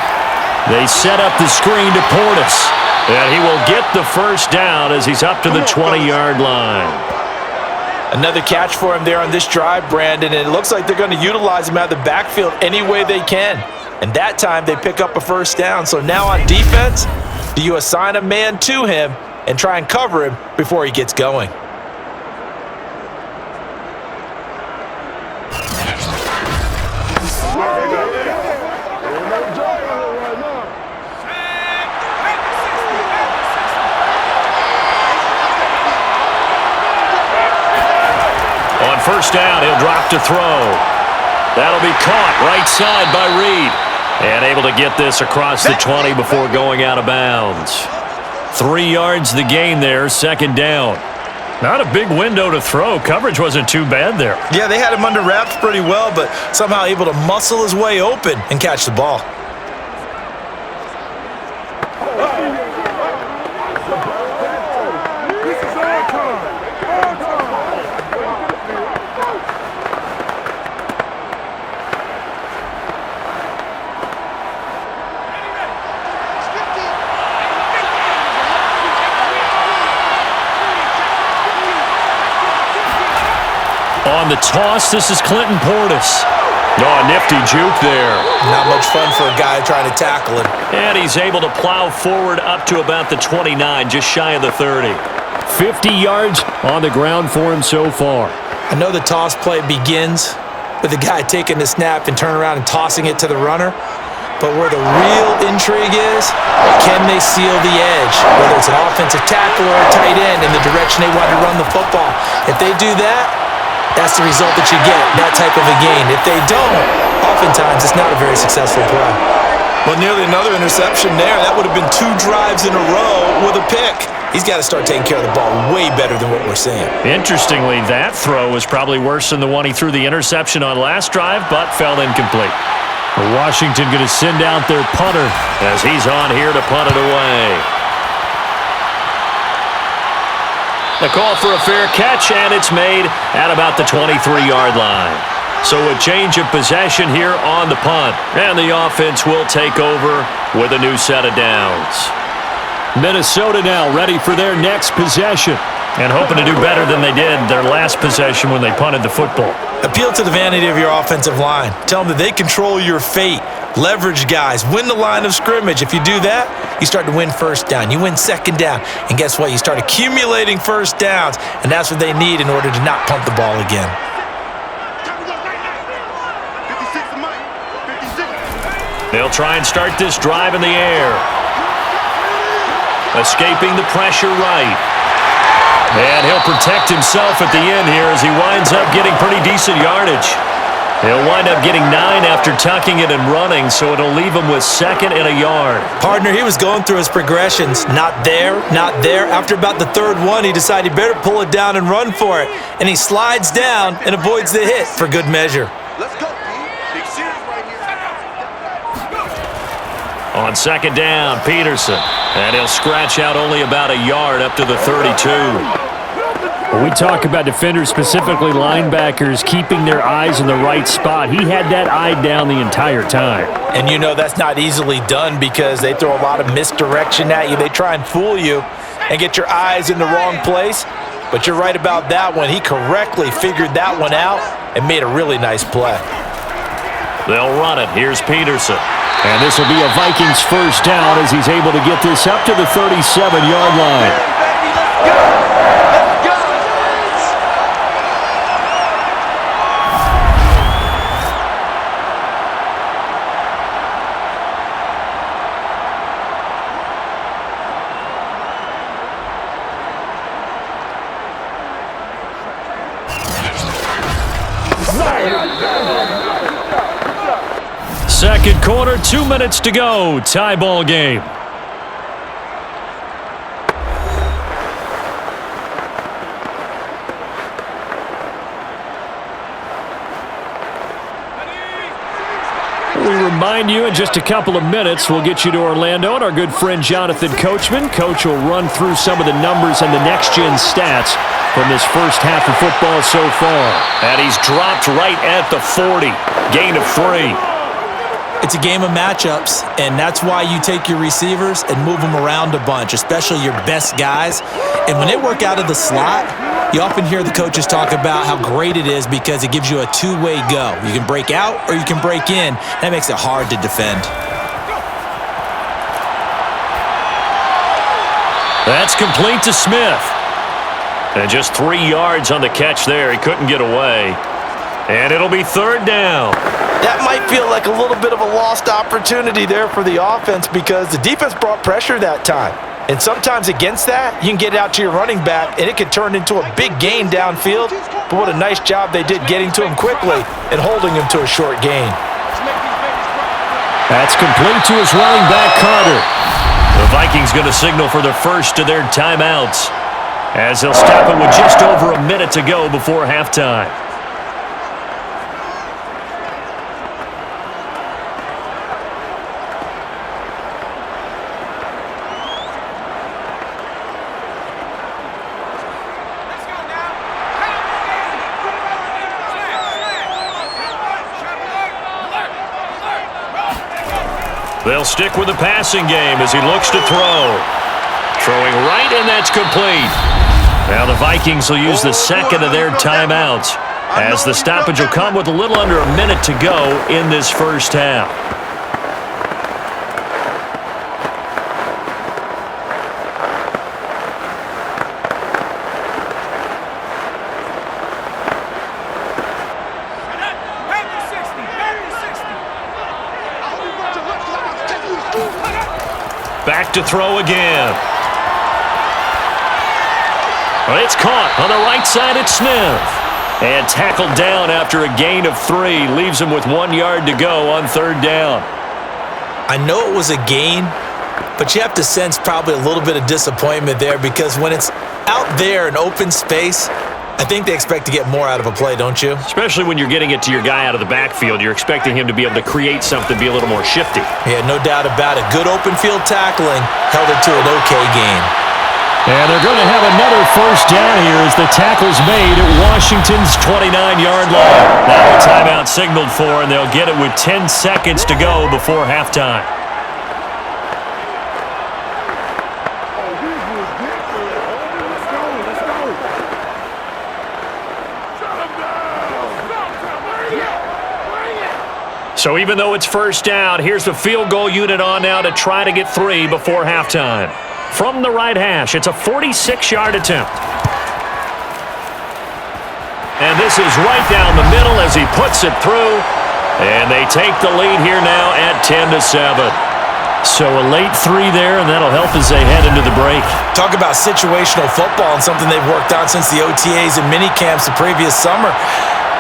They set up the screen to Portis. And he will get the 1st down as he's up to the 20-yard line. Another catch for him there on this drive, Brandon, and it looks like they're going to utilize him out of the backfield any way they can. And that time they pick up a 1st down. So now on defense, do you assign a man to him and try and cover him before he gets going? On 1st down, he'll drop to throw. That'll be caught right side by Reed. And able to get this across the 20 before going out of bounds. 3 yards the gain there, 2nd down. Not a big window to throw. Coverage wasn't too bad there. Yeah, they had him under wraps pretty well, but somehow able to muscle his way open and catch the ball. On the toss, this is Clinton Portis. Oh, nifty juke there. Not much fun for a guy trying to tackle him. And he's able to plow forward up to about the 29, just shy of the 30. 50 yards on the ground for him so far. I know the toss play begins with the guy taking the snap and turning around and tossing it to the runner. But where the real intrigue is, can they seal the edge? Whether it's an offensive tackle or a tight end in the direction they want to run the football. If they do that, that's the result that you get, that type of a gain. If they don't, oftentimes it's not a very successful play. Well, nearly another interception there. That would have been 2 drives in a row with a pick. He's got to start taking care of the ball way better than what we're seeing. Interestingly, that throw was probably worse than the one he threw the interception on last drive, but fell incomplete. Washington going to send out their punter as he's on here to punt it away. The call for a fair catch, and it's made at about the 23-yard line. So a change of possession here on the punt, and the offense will take over with a new set of downs. Minnesota now ready for their next possession. And hoping to do better than they did their last possession when they punted the football. Appeal to the vanity of your offensive line. Tell them that they control your fate. Leverage guys. Win the line of scrimmage. If you do that, you start to win first down. You win second down. And guess what? You start accumulating first downs. And that's what they need in order to not punt the ball again. They'll try and start this drive in the air. Escaping the pressure right. And he'll protect himself at the end here as he winds up getting pretty decent yardage. He'll wind up getting 9 after tucking it and running, so it'll leave him with 2nd and a yard. Partner, he was going through his progressions. Not there, not there. After about the 3rd one, he decided he better pull it down and run for it. And he slides down and avoids the hit for good measure. Let's go, Big series right here. On 2nd down, Peterson. And he'll scratch out only about a yard up to the 32. When we talk about defenders, specifically linebackers, keeping their eyes in the right spot, he had that eye down the entire time. And you know that's not easily done because they throw a lot of misdirection at you. They try and fool you and get your eyes in the wrong place. But you're right about that one. He correctly figured that one out and made a really nice play. They'll run it. Here's Peterson. And this will be a Vikings first down as he's able to get this up to the 37-yard line. Second quarter, 2 minutes to go. Tie ball game. We remind you in just a couple of minutes, we'll get you to Orlando and our good friend Jonathan Coachman. Coach will run through some of the numbers and the next-gen stats from this first half of football so far. And he's dropped right at the 40. Gain of 3. It's a game of matchups, and that's why you take your receivers and move them around a bunch, especially your best guys. And when they work out of the slot, you often hear the coaches talk about how great it is because it gives you a two-way go. You can break out or you can break in. That makes it hard to defend. That's complete to Smith. And just 3 yards on the catch there. He couldn't get away. And it'll be 3rd down. That might feel like a little bit of a lost opportunity there for the offense because the defense brought pressure that time. And sometimes against that, you can get out to your running back, and it can turn into a big gain downfield. But what a nice job they did getting to him quickly and holding him to a short gain. That's complete to his running back, Carter. The Vikings going to signal for the first of their timeouts as they'll stop it with just over a minute to go before halftime. They'll stick with the passing game as he looks to throw. Throwing right, and that's complete. Now the Vikings will use the second of their timeouts as the stoppage will come with a little under a minute to go in this first half. Back to throw again. Well, it's caught on the right side at Smith. And tackled down after a gain of 3. Leaves him with 1 yard to go on 3rd down. I know it was a gain, but you have to sense probably a little bit of disappointment there because when it's out there in open space, I think they expect to get more out of a play, don't you? Especially when you're getting it to your guy out of the backfield. You're expecting him to be able to create something, be a little more shifty. Yeah, no doubt about it. Good open field tackling held it to an okay gain. And they're going to have another first down here as the tackle's made at Washington's 29-yard line. Now a timeout signaled for, and they'll get it with 10 seconds to go before halftime. So even though it's first down, here's the field goal unit on now to try to get 3 before halftime. From the right hash, it's a 46-yard attempt. And this is right down the middle as he puts it through. And they take the lead here now at 10-7. So a late 3 there, and that'll help as they head into the break. Talk about situational football and something they've worked on since the OTAs and mini camps the previous summer.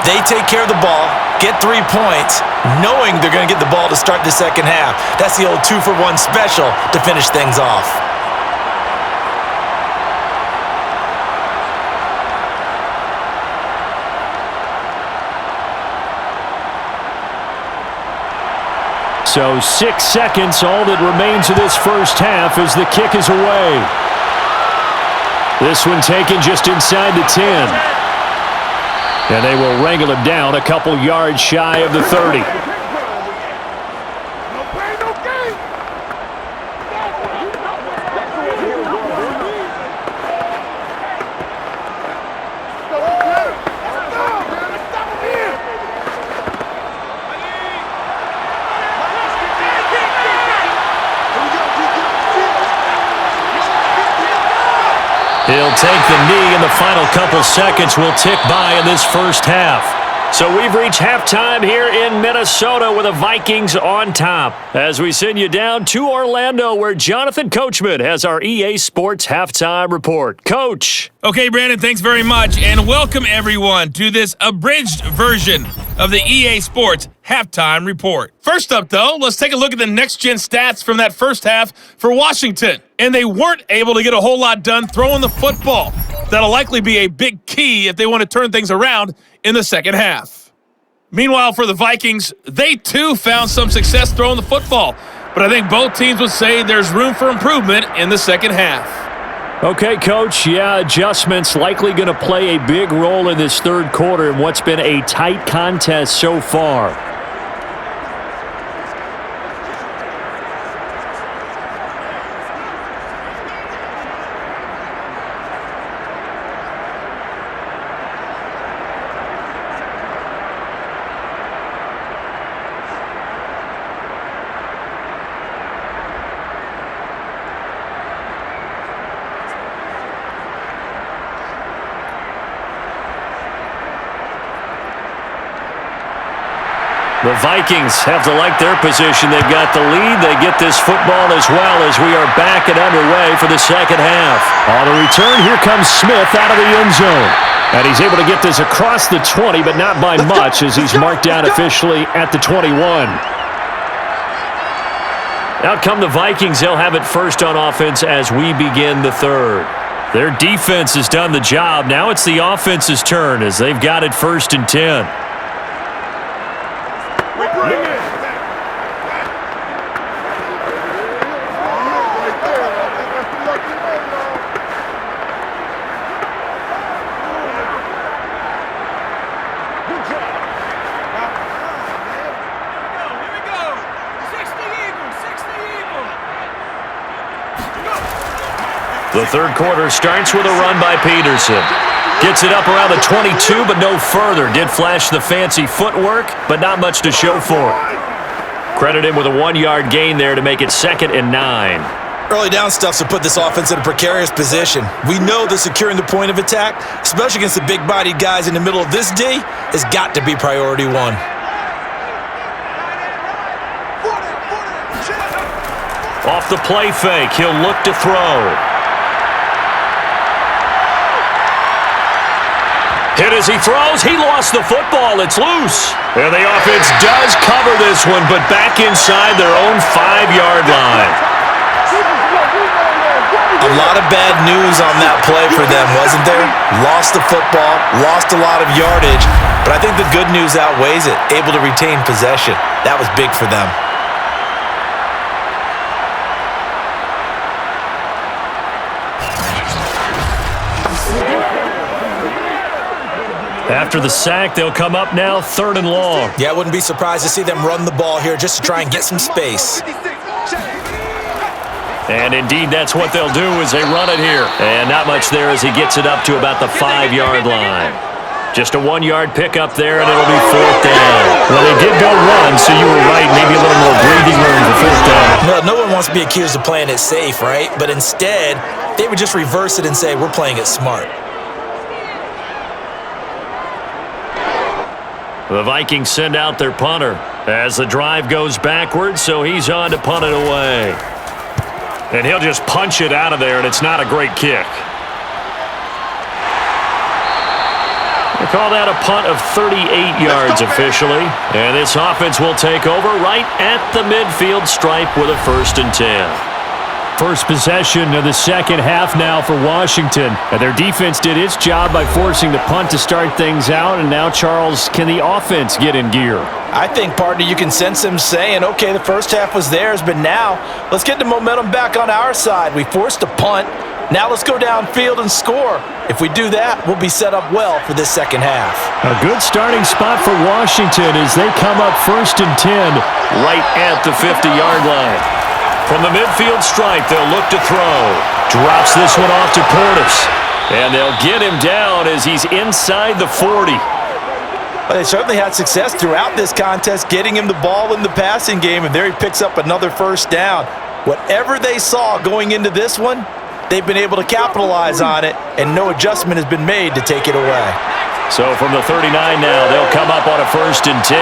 They take care of the ball, get 3 points, knowing they're going to get the ball to start the second half. That's the old 2-for-1 special to finish things off. So 6 seconds, all that remains of this first half as the kick is away. This one taken just inside the 10. And they will wrangle him down a couple yards shy of the 30. He'll take the knee, and the final couple seconds will tick by in this first half. So we've reached halftime here in Minnesota with the Vikings on top. As we send you down to Orlando, where Jonathan Coachman has our EA Sports Halftime Report. Coach. Okay, Brandon, thanks very much, and welcome everyone to this abridged version of the EA Sports Halftime Report. First up, though, let's take a look at the next-gen stats from that first half for Washington. And they weren't able to get a whole lot done throwing the football. That'll likely be a big key if they want to turn things around in the second half. Meanwhile, for the Vikings, they too found some success throwing the football. But I think both teams would say there's room for improvement in the second half. Okay, Coach, adjustments likely going to play a big role in this third quarter in what's been a tight contest so far. The Vikings have to like their position. They've got the lead. They get this football as well as we are back and underway for the second half. On the return, here comes Smith out of the end zone. And he's able to get this across the 20, but not by much as he's marked down officially at the 21. Out come the Vikings. They'll have it first on offense as we begin the third. Their defense has done the job. Now it's the offense's turn as they've got it first and 10. The third quarter starts with a run by Peterson. Gets it up around the 22, but no further. Did flash the fancy footwork, but not much to show for it. Credit him with a 1-yard gain there to make it 2nd and 9. Early down stuff's to put this offense in a precarious position. We know that securing the point of attack, especially against the big-bodied guys in the middle of this D, has got to be priority 1. Off the play fake, he'll look to throw. Hit as he throws. He lost the football. It's loose. And the offense does cover this one, but back inside their own 5-yard line. A lot of bad news on that play for them, wasn't there? Lost the football, lost a lot of yardage, but I think the good news outweighs it. Able to retain possession. That was big for them. After the sack, they'll come up now 3rd and long. Yeah, I wouldn't be surprised to see them run the ball here just to try and get some space. And indeed, that's what they'll do as they run it here. And not much there as he gets it up to about the 5-yard line. Just a 1-yard pickup there, and it'll be 4th down. Well, they did go run, so you were right. Maybe a little more breathing room for 4th down. Well, no one wants to be accused of playing it safe, right? But instead, they would just reverse it and say, we're playing it smart. The Vikings send out their punter as the drive goes backwards, so he's on to punt it away. And he'll just punch it out of there, and it's not a great kick. They call that a punt of 38 yards officially. And this offense will take over right at the midfield stripe with a 1st and 10. First possession of the second half now for Washington. And their defense did its job by forcing the punt to start things out. And now, Charles, can the offense get in gear? I think, partner, you can sense them saying, okay, the first half was theirs, but now let's get the momentum back on our side. We forced a punt. Now let's go downfield and score. If we do that, we'll be set up well for this second half. A good starting spot for Washington as they come up 1st and 10. Right at the 50-yard line. From the midfield stripe, they'll look to throw. Drops this one off to Portis. And they'll get him down as he's inside the 40. But they certainly had success throughout this contest, getting him the ball in the passing game, and there he picks up another 1st down. Whatever they saw going into this one, they've been able to capitalize on it, and no adjustment has been made to take it away. So from the 39 now, they'll come up on a 1st and 10.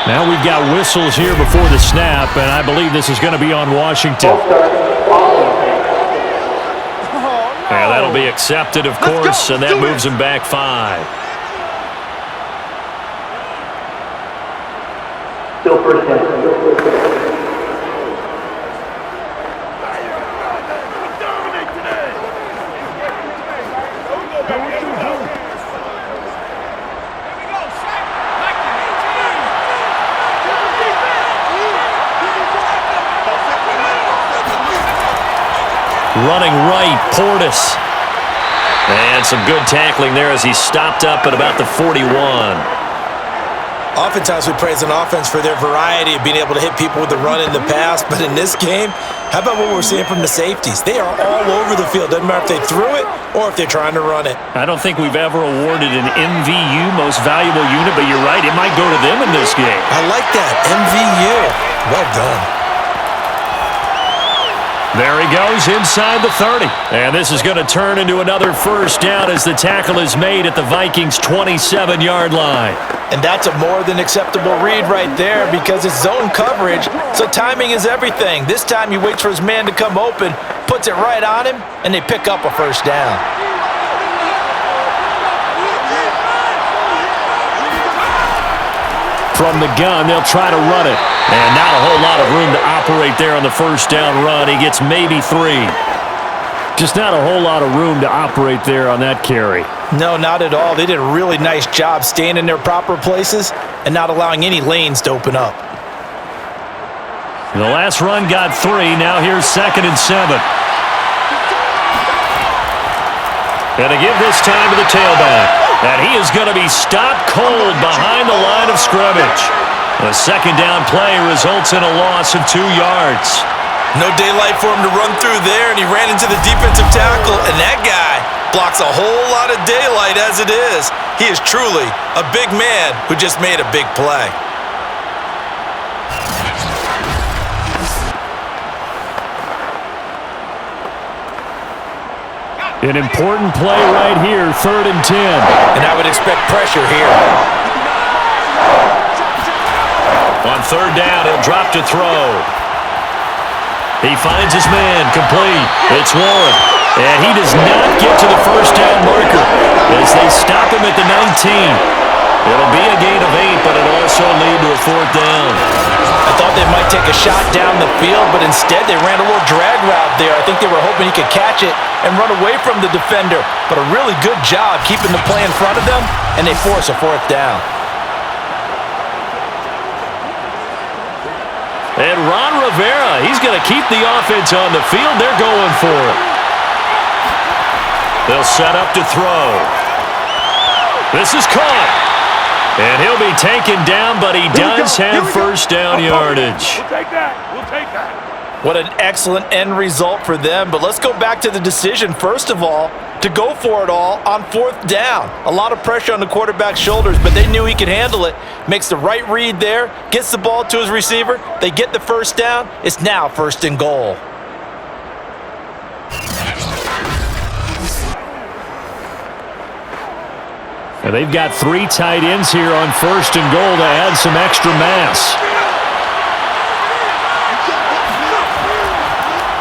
Now we've got whistles here before the snap, and I believe this is going to be on Washington. And that'll be accepted, of course, and that moves him back 5. Still 1st down. Running right, Portis. And some good tackling there as he stopped up at about the 41. Oftentimes we praise an offense for their variety of being able to hit people with the run and the pass, but in this game, how about what we're seeing from the safeties? They are all over the field. Doesn't matter if they threw it or if they're trying to run it. I don't think we've ever awarded an MVU, most valuable unit, but you're right, it might go to them in this game. I like that, MVU. Well done. There he goes inside the 30. And this is going to turn into another 1st down as the tackle is made at the Vikings' 27-yard line. And that's a more than acceptable read right there because it's zone coverage, so timing is everything. This time he waits for his man to come open, puts it right on him, and they pick up a 1st down. From the gun, they'll try to run it. And not a whole lot of room to operate there on the 1st down run. He gets maybe 3. Just not a whole lot of room to operate there on that carry. No, not at all. They did a really nice job staying in their proper places and not allowing any lanes to open up. The last run got 3. Now here's 2nd and 7. And to give this time to the tailback. And he is going to be stopped cold behind the line of scrimmage. The 2nd down play results in a loss of 2 yards. No daylight for him to run through there, and he ran into the defensive tackle, and that guy blocks a whole lot of daylight as it is. He is truly a big man who just made a big play. An important play right here, 3rd and 10. And I would expect pressure here. On 3rd down, he'll drop to throw. He finds his man, complete. It's Warren. And he does not get to the 1st down marker as they stop him at the 19. It'll be a gain of 8, but it'll also lead to a 4th down. I thought they might take a shot down the field, but instead they ran a little drag route there. I think they were hoping he could catch it and run away from the defender. But a really good job keeping the play in front of them, and they force a 4th down. And Ron Rivera, he's going to keep the offense on the field. They're going for it. They'll set up to throw. This is caught. And he'll be taken down, but he does have 1st down yardage. We'll take that. We'll take that. What an excellent end result for them. But let's go back to the decision. First of all, to go for it all on 4th down. A lot of pressure on the quarterback's shoulders, but they knew he could handle it. Makes the right read there, gets the ball to his receiver. They get the first down. It's now 1st and goal. And they've got 3 tight ends here on 1st and goal to add some extra mass.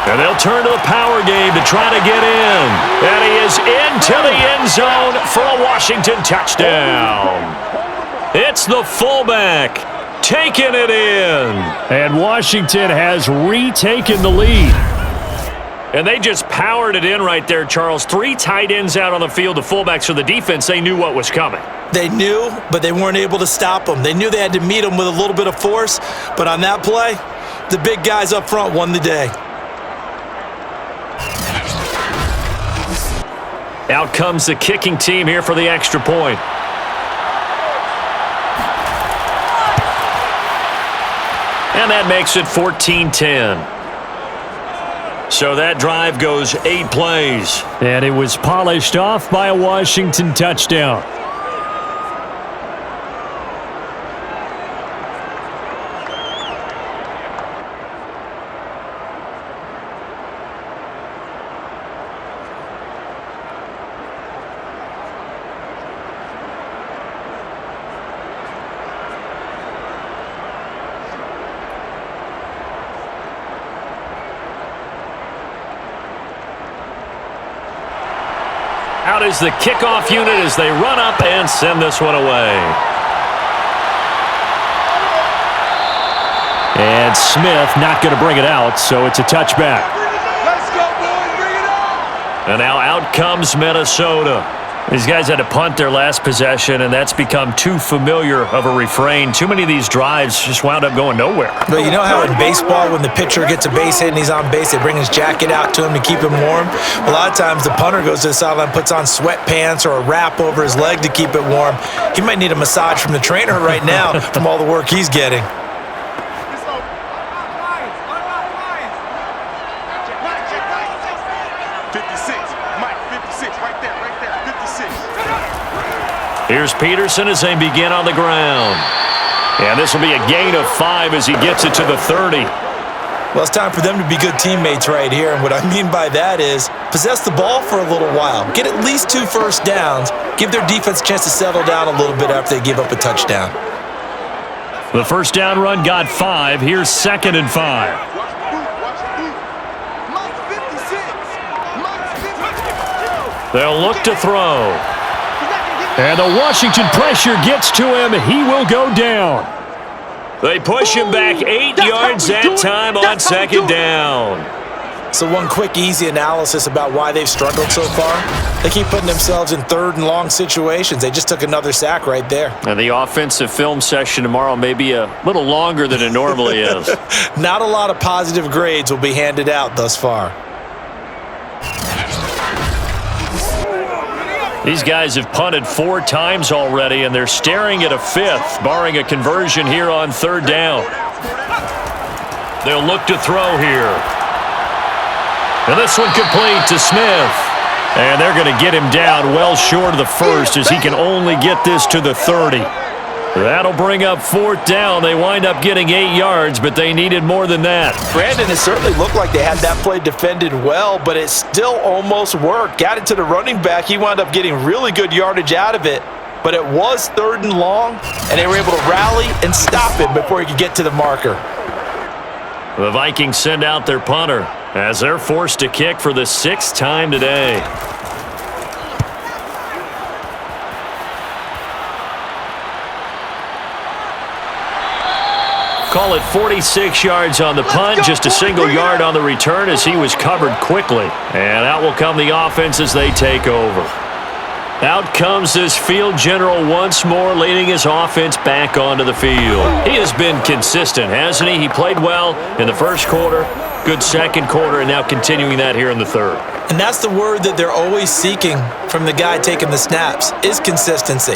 And they'll turn to the power game to try to get in. And he is into the end zone for a Washington touchdown. It's the fullback taking it in. And Washington has retaken the lead. And they just powered it in right there, Charles. 3 tight ends out on the field, the fullbacks for the defense. They knew what was coming. They knew, but they weren't able to stop them. They knew they had to meet them with a little bit of force, but on that play, the big guys up front won the day. Out comes the kicking team here for the extra point. And that makes it 14-10. So that drive goes 8 plays. And it was polished off by a Washington touchdown. Out is the kickoff unit as they run up and send this one away. And Smith not going to bring it out, so it's a touchback. Let's go, boys. Bring it on. And now out comes Minnesota. These guys had to punt their last possession, and that's become too familiar of a refrain. Too many of these drives just wound up going nowhere. But you know how in baseball, when the pitcher gets a base hit and he's on base, they bring his jacket out to him to keep him warm? A lot of times the punter goes to the sideline, puts on sweatpants or a wrap over his leg to keep it warm. He might need a massage from the trainer right now from all the work he's getting. 56, Mike, 56, right there, 56. Here's Peterson as they begin on the ground. And this will be a gain of 5 as he gets it to the 30. Well, it's time for them to be good teammates right here. And what I mean by that is possess the ball for a little while. Get at least 2 first downs. Give their defense a chance to settle down a little bit after they give up a touchdown. The first down run got 5. Here's 2nd and 5. They'll look to throw. And the Washington pressure gets to him. He will go down. They push him back 8 yards that time on 2nd down. So one quick, easy analysis about why they've struggled so far. They keep putting themselves in 3rd and long situations. They just took another sack right there. And the offensive film session tomorrow may be a little longer than it normally is. Not a lot of positive grades will be handed out thus far. These guys have punted 4 times already, and they're staring at a 5th, barring a conversion here on 3rd down. They'll look to throw here. And this one complete to Smith. And they're going to get him down well short of the 1st as he can only get this to the 30. That'll bring up 4th down. They wind up getting 8 yards, but they needed more than that. Brandon, it certainly looked like they had that play defended well, but it still almost worked. Got it to the running back. He wound up getting really good yardage out of it, but it was 3rd and long, and they were able to rally and stop him before he could get to the marker. The Vikings send out their punter as they're forced to kick for the 6th time today. Call it 46 yards on the punt, just a single yard on the return as he was covered quickly. And out will come the offense as they take over. Out comes this field general once more, leading his offense back onto the field. He has been consistent, hasn't he? He played well in the 1st quarter, good 2nd quarter, and now continuing that here in the 3rd. And that's the word that they're always seeking from the guy taking the snaps, is consistency.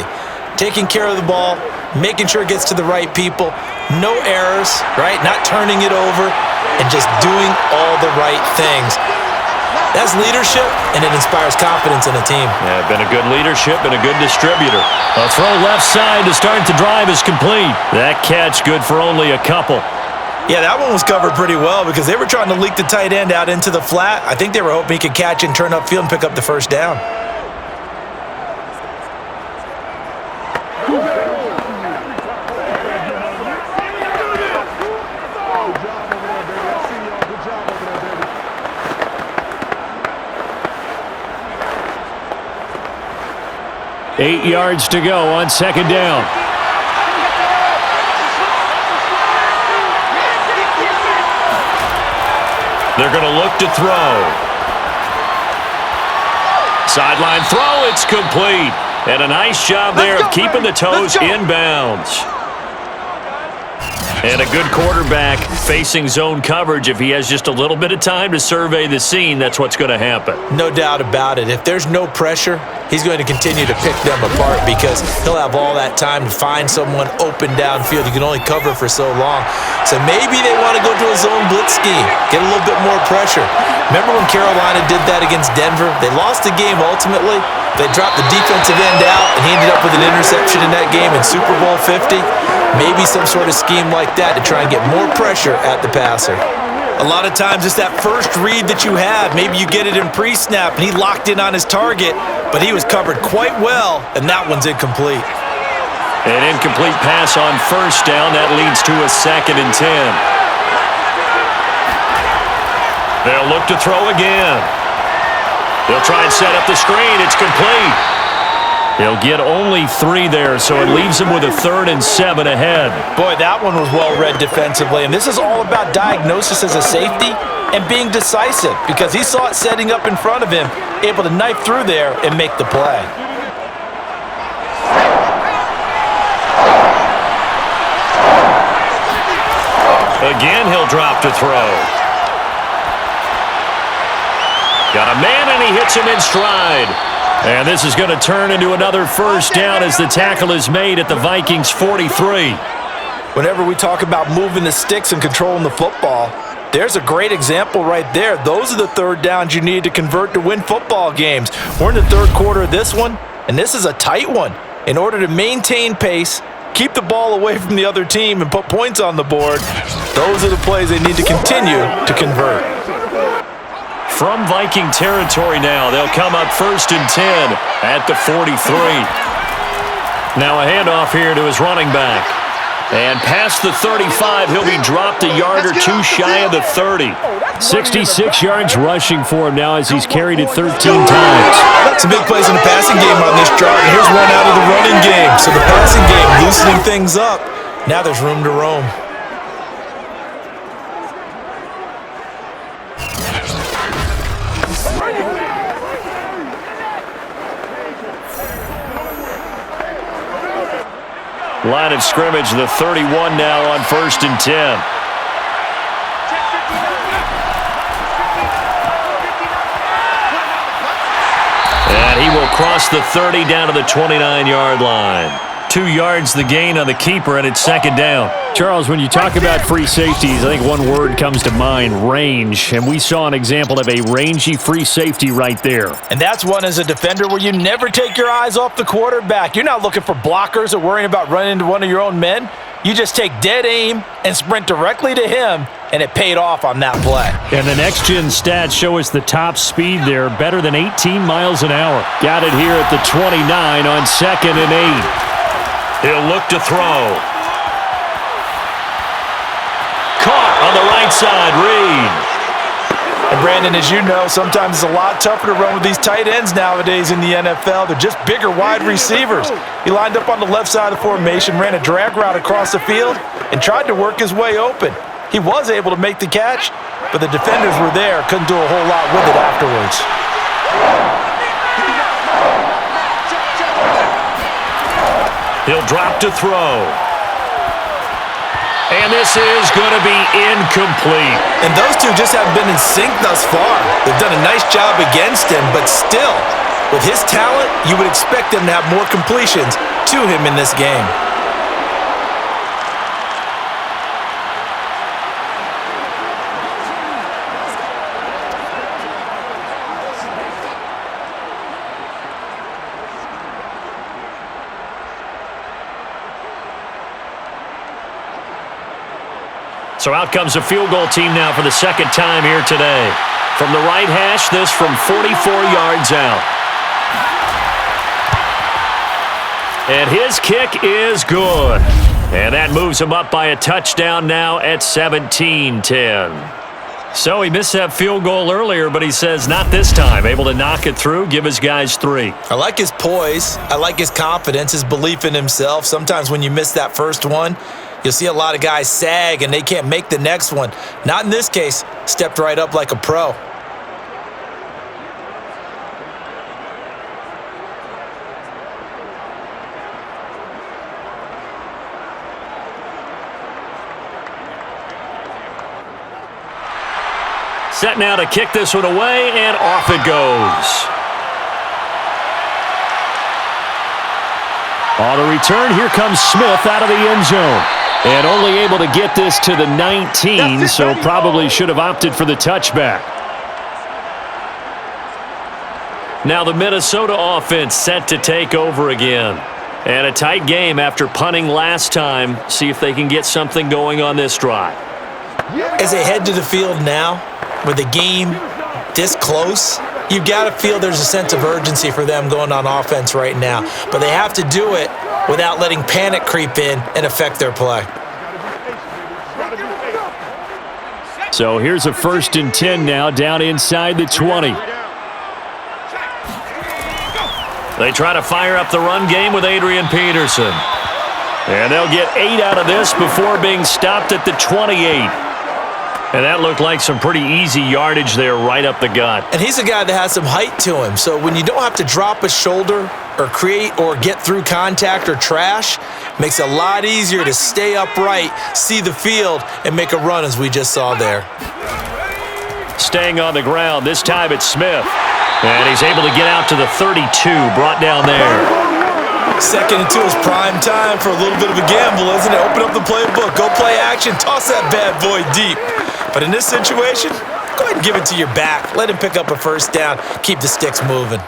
Taking care of the ball, making sure it gets to the right people, no errors, right? Not turning it over, and just doing all the right things. That's leadership, and it inspires confidence in a team. Yeah, been a good leadership and a good distributor. A throw left side to start the drive is complete. That catch good for only a couple. Yeah, that one was covered pretty well because they were trying to leak the tight end out into the flat. I think they were hoping he could catch and turn upfield and pick up the first down. Eight yards to go on second down. They're going to look to throw. Sideline throw, it's complete. And a nice job there of keeping the toes inbounds. And a good quarterback facing zone coverage. If he has just a little bit of time to survey the scene, that's what's going to happen. No doubt about it. If there's no pressure, he's going to continue to pick them apart because he'll have all that time to find someone open downfield. You can only cover for so long. So maybe they want to go to a zone blitz scheme, get a little bit more pressure. Remember when Carolina did that against Denver? They lost the game ultimately. They dropped the defensive end out, and he ended up with an interception in that game in Super Bowl 50. Maybe some sort of scheme like that to try and get more pressure at the passer. A lot of times it's that first read that you have. Maybe you get it in pre-snap, and he locked in on his target, but he was covered quite well, and that one's incomplete. An incomplete pass on first down. That leads to a 2nd and 10. They'll look to throw again. They'll try and set up the screen. It's complete. He'll get only 3 there, so it leaves him with a 3rd and 7 ahead. Boy, that one was well read defensively, and this is all about diagnosis as a safety and being decisive because he saw it setting up in front of him, able to knife through there and make the play. Again, he'll drop to throw. Got a man, and he hits him in stride. And this is going to turn into another first down as the tackle is made at the Vikings 43. Whenever we talk about moving the sticks and controlling the football, there's a great example right there. Those are the third downs you need to convert to win football games. We're in the third quarter of this one, and this is a tight one. In order to maintain pace, keep the ball away from the other team, and put points on the board, those are the plays they need to continue to convert. From Viking territory now, they'll come up 1st and 10 at the 43. Now a handoff here to his running back. And past the 35, he'll be dropped a yard or 2 shy of the 30. 66 yards rushing for him now as he's carried it 13 times. Some big plays in the passing game on this chart, and here's one out of the running game. So the passing game loosening things up. Now there's room to roam. Line of scrimmage, the 31 now on 1st and 10. And he will cross the 30 down to the 29-yard line. 2 yards the gain on the keeper, and it's 2nd down. Charles, when you talk about free safeties, I think one word comes to mind, range. And we saw an example of a rangy free safety right there. And that's one as a defender where you never take your eyes off the quarterback. You're not looking for blockers or worrying about running into one of your own men. You just take dead aim and sprint directly to him, and it paid off on that play. And the next-gen stats show us the top speed there, better than 18 miles an hour. Got it here at the 29 on 2nd and 8. He'll look to throw. Caught on the right side, Reed. And Brandon, as you know, sometimes it's a lot tougher to run with these tight ends nowadays in the NFL. They're just bigger wide receivers. He lined up on the left side of the formation, ran a drag route across the field, and tried to work his way open. He was able to make the catch, but the defenders were there, couldn't do a whole lot with it afterwards. He'll drop to throw. And this is going to be incomplete. And those two just haven't been in sync thus far. They've done a nice job against him, but still, with his talent, you would expect him to have more completions to him in this game. So out comes a field goal team now for the second time here today. From the right hash, this from 44 yards out. And his kick is good. And that moves him up by a touchdown now at 17-10. So he missed that field goal earlier, but he says not this time. Able to knock it through, give his guys 3. I like his poise. I like his confidence, his belief in himself. Sometimes when you miss that first one, you'll see a lot of guys sag and they can't make the next one. Not in this case. Stepped right up like a pro. Set now to kick this one away, and off it goes. On the return, here comes Smith out of the end zone. And only able to get this to the 19, so probably should have opted for the touchback. Now the Minnesota offense set to take over again. And a tight game after punting last time. See if they can get something going on this drive. As they head to the field now, with the game this close, you've got to feel there's a sense of urgency for them going on offense right now. But they have to do it without letting panic creep in and affect their play. So here's a 1st and 10 now, down inside the 20. They try to fire up the run game with Adrian Peterson. And they'll get 8 out of this before being stopped at the 28. And that looked like some pretty easy yardage there right up the gut. And he's a guy that has some height to him. So when you don't have to drop a shoulder or create or get through contact or trash, makes it a lot easier to stay upright, see the field, and make a run as we just saw there. Staying on the ground, this time it's Smith. And he's able to get out to the 32, brought down there. 2nd and 2 is prime time for a little bit of a gamble, isn't it? Open up the playbook, go play action, toss that bad boy deep. But in this situation, go ahead and give it to your back. Let him pick up a 1st down, keep the sticks moving.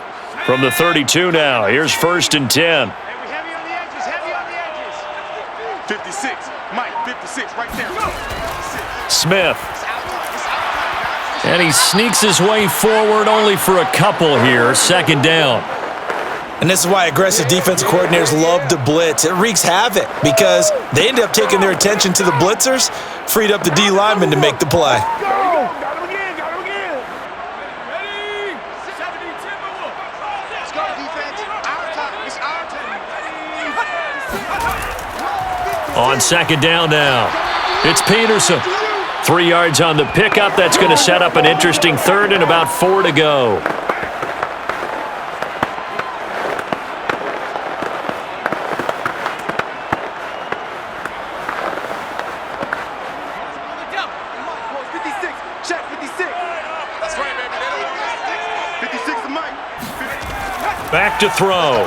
From the 32 now, here's 1st and 10. Heavy on the edges, heavy on the edges. 56, Mike, 56, right there. 56. Smith. And he sneaks his way forward only for a couple here, 2nd down. And this is why aggressive defensive coordinators love to blitz. It wreaks havoc because they end up taking their attention to the blitzers, freed up the D lineman to make the play. Got him again, got him again. Ready? 70 Timberwolf. Let's go, defense. Our time. It's our time. On 2nd down now, it's Peterson. 3 yards on the pickup. That's going to set up an interesting 3rd and about 4 to go. Back to throw.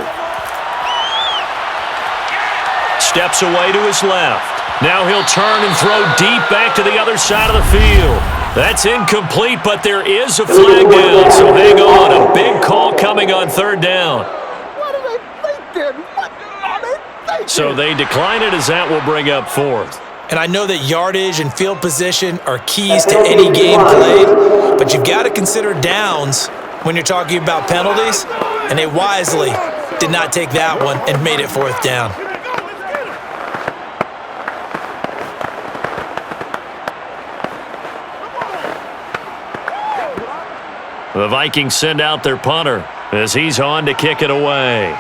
Steps away to his left. Now he'll turn and throw deep back to the other side of the field. That's incomplete, but there is a flag down, so hang on. A big call coming on 3rd down. What are they thinking? What are they thinking? So they decline it as that will bring up 4th. And I know that yardage and field position are keys to any game played, but you've got to consider downs when you're talking about penalties, and they wisely did not take that one and made it 4th down. The Vikings send out their punter as he's on to kick it away.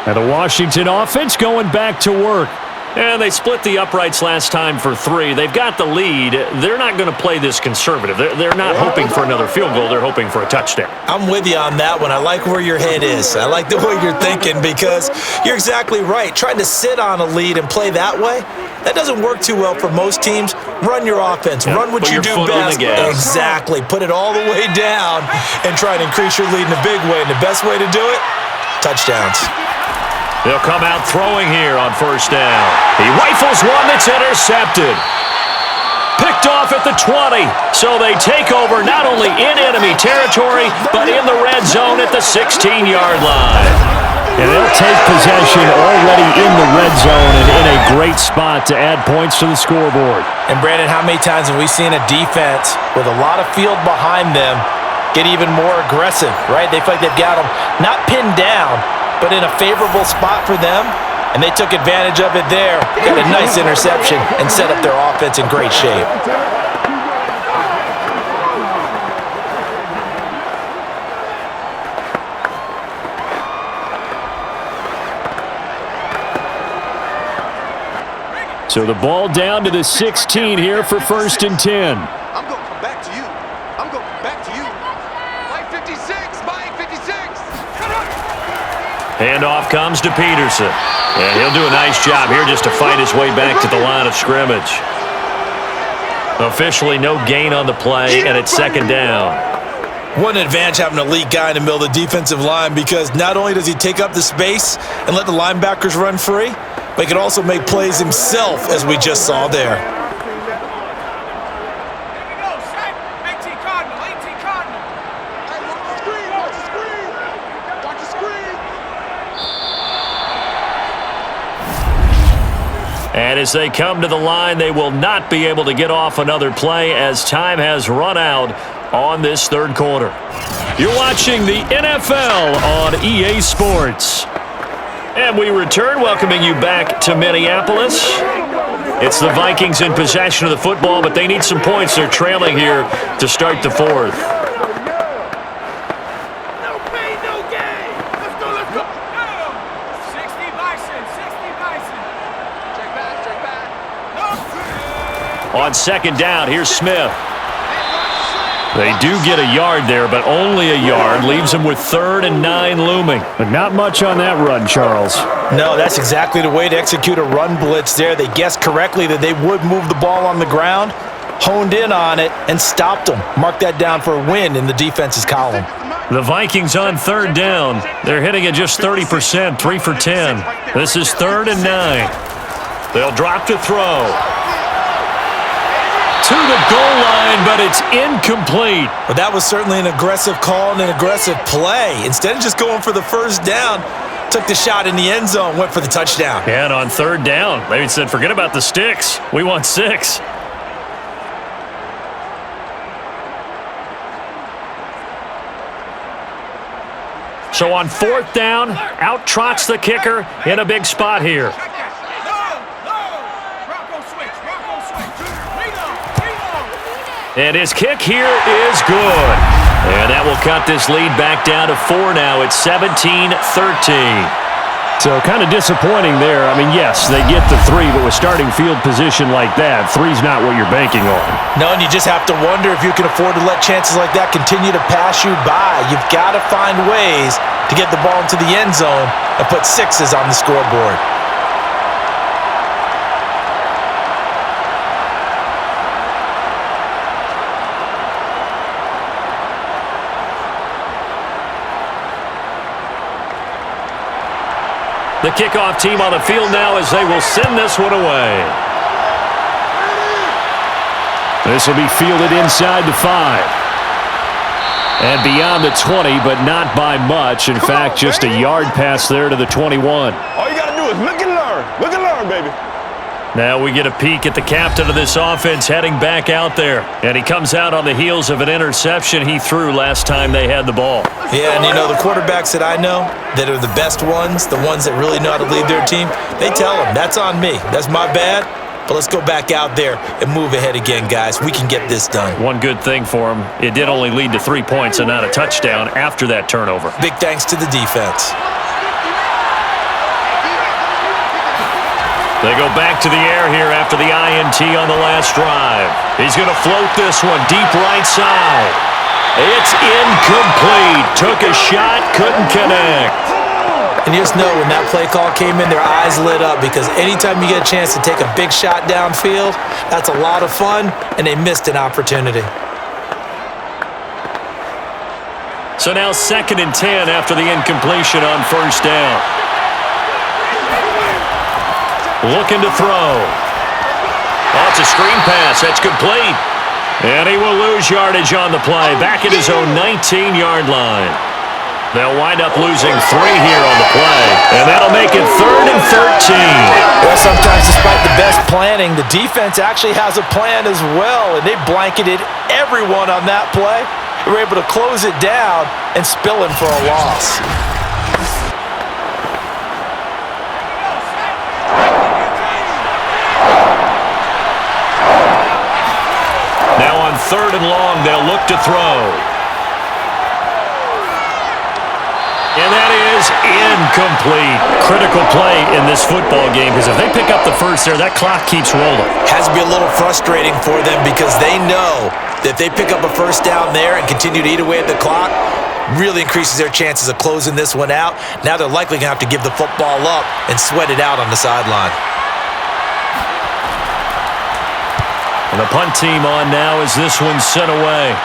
And the Washington offense going back to work. And they split the uprights last time for 3. They've got the lead. They're not going to play this conservative. They're not hoping for another field goal. They're hoping for a touchdown. I'm with you on that one. I like where your head is. I like the way you're thinking because you're exactly right. Trying to sit on a lead and play that way, that doesn't work too well for most teams. Run your offense. Run what you do best. Exactly. Put it all the way down and try to increase your lead in a big way. And the best way to do it, touchdowns. They'll come out throwing here on 1st down. He rifles one that's intercepted. Picked picked off at the 20. So they take over not only in enemy territory, but in the red zone at the 16-yard line. And they'll take possession already in the red zone and in a great spot to add points to the scoreboard. And Brandon, how many times have we seen a defense with a lot of field behind them get even more aggressive, right? They feel like they've got them not pinned down, but in a favorable spot for them, and they took advantage of it there. Got a nice interception and set up their offense in great shape. So the ball down to the 16 here for 1st and 10. I'm going to come back to you. I'm going to come back to you. Mike 56, Mike 56. Handoff comes to Peterson. And he'll do a nice job here just to fight his way back to the line of scrimmage. Officially no gain on the play, and it's 2nd down. What an advantage having an elite guy in the middle of the defensive line, because not only does he take up the space and let the linebackers run free, but he can also make plays himself, as we just saw there. And as they come to the line, they will not be able to get off another play as time has run out on this 3rd quarter. You're watching the NFL on EA Sports. And we return, welcoming you back to Minneapolis. It's the Vikings in possession of the football, but they need some points. They're trailing here to start the 4th. No pain, no gain. Let's go, let's go. 60 Bison, 60 Bison. Check back. On 2nd down, here's Smith. They do get a yard there, but only a yard. Leaves them with 3rd and 9 looming. But not much on that run, Charles. No, that's exactly the way to execute a run blitz there. They guessed correctly that they would move the ball on the ground, honed in on it, and stopped them. Mark that down for a win in the defense's column. The Vikings on 3rd down. They're hitting at just 30%, 3 for 10. This is 3rd and 9. They'll drop to throw. To the goal line, but it's incomplete. But that was certainly an aggressive call and an aggressive play. Instead of just going for the 1st down, took the shot in the end zone, went for the touchdown. And on 3rd down, they said, forget about the sticks. We want 6. So on 4th down, out trots the kicker in a big spot here. And his kick here is good. And that will cut this lead back down to 4 now. It's 17-13. So kind of disappointing there. I mean, yes, they get the 3, but with starting field position like that, 3's not what you're banking on. No, and you just have to wonder if you can afford to let chances like that continue to pass you by. You've got to find ways to get the ball into the end zone and put 6s on the scoreboard. The kickoff team on the field now as they will send this one away. This will be fielded inside the 5. And beyond the 20, but not by much. In fact, just a yard pass there to the 21. All you got to do is look and learn. Look and learn, baby. Now we get a peek at the captain of this offense heading back out there. And he comes out on the heels of an interception he threw last time they had the ball. Yeah, and you know, the quarterbacks that I know that are the best ones, the ones that really know how to lead their team, they tell them, that's on me. That's my bad. But let's go back out there and move ahead again, guys. We can get this done. One good thing for him, it did only lead to 3 points and not a touchdown after that turnover. Big thanks to the defense. They go back to the air here after the INT on the last drive. He's going to float this one deep right side. It's incomplete. Took a shot, couldn't connect. And you just know when that play call came in, their eyes lit up, because anytime you get a chance to take a big shot downfield, that's a lot of fun, and they missed an opportunity. So now 2nd and 10 after the incompletion on 1st down. Looking to throw. Oh, it's a screen pass. That's complete. And he will lose yardage on the play. Back at his own 19-yard line. They'll wind up losing 3 here on the play. And that'll make it 3rd and 13. Well, sometimes despite the best planning, the defense actually has a plan as well, and they blanketed everyone on that play. They were able to close it down and spill him for a loss. Now on 3rd and long, they'll look to throw. And that is incomplete. Critical play in this football game because if they pick up the first there, that clock keeps rolling. Has to be a little frustrating for them because they know that if they pick up a first down there and continue to eat away at the clock, really increases their chances of closing this one out. Now they're likely going to have to give the football up and sweat it out on the sideline. And the punt team on now as this one's sent away.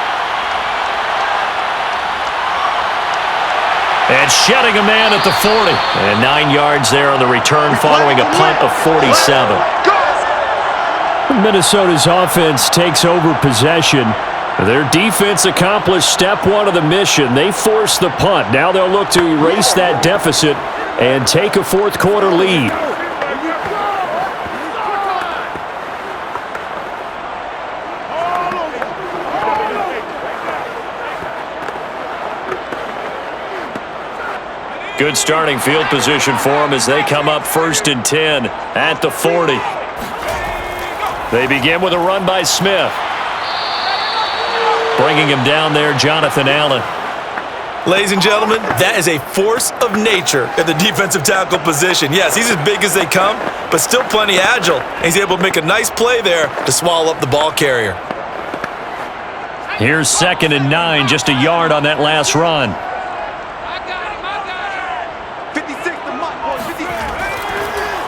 And shedding a man at the 40. And 9 yards there on the return following a punt of 47. Minnesota's offense takes over possession. Their defense accomplished step 1 of the mission. They forced the punt. Now they'll look to erase that deficit and take a 4th quarter lead. Good starting field position for them as they come up 1st and 10 at the 40. They begin with a run by Smith. Bringing him down there, Jonathan Allen. Ladies and gentlemen, that is a force of nature at the defensive tackle position. Yes, he's as big as they come, but still plenty agile. And he's able to make a nice play there to swallow up the ball carrier. Here's 2nd and 9, just a yard on that last run.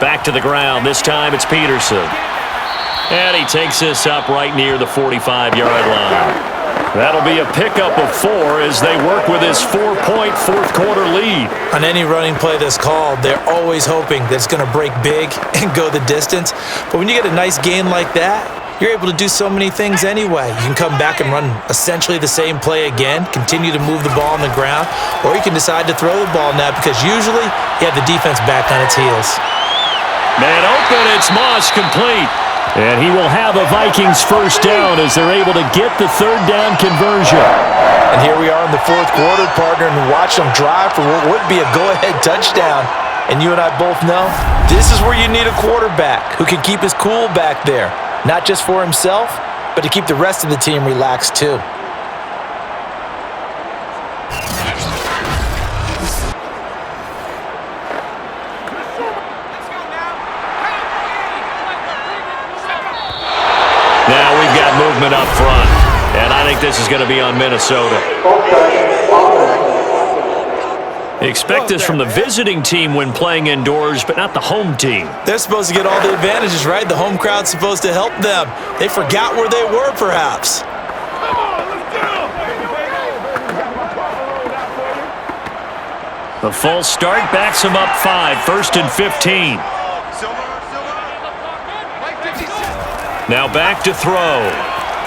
Back to the ground. This time it's Peterson. And he takes this up right near the 45-yard line. That'll be a pickup of 4 as they work with his 4-point 4th quarter lead. On any running play that's called, they're always hoping that it's going to break big and go the distance. But when you get a nice gain like that, you're able to do so many things anyway. You can come back and run essentially the same play again, continue to move the ball on the ground, or you can decide to throw the ball now because usually you have the defense back on its heels. Man open, it's Moss complete. And he will have a Vikings first down as they're able to get the 3rd down conversion. And here we are in the 4th quarter, partner, and watch them drive for what would be a go-ahead touchdown. And you and I both know this is where you need a quarterback who can keep his cool back there. Not just for himself, but to keep the rest of the team relaxed too. Now we've got movement up front, and I think this is going to be on Minnesota. Expect this from the visiting team when playing indoors, but not the home team. They're supposed to get all the advantages, right? The home crowd's supposed to help them. They forgot where they were, perhaps. The false start backs him up 5, 1st and 15. Now back to throw.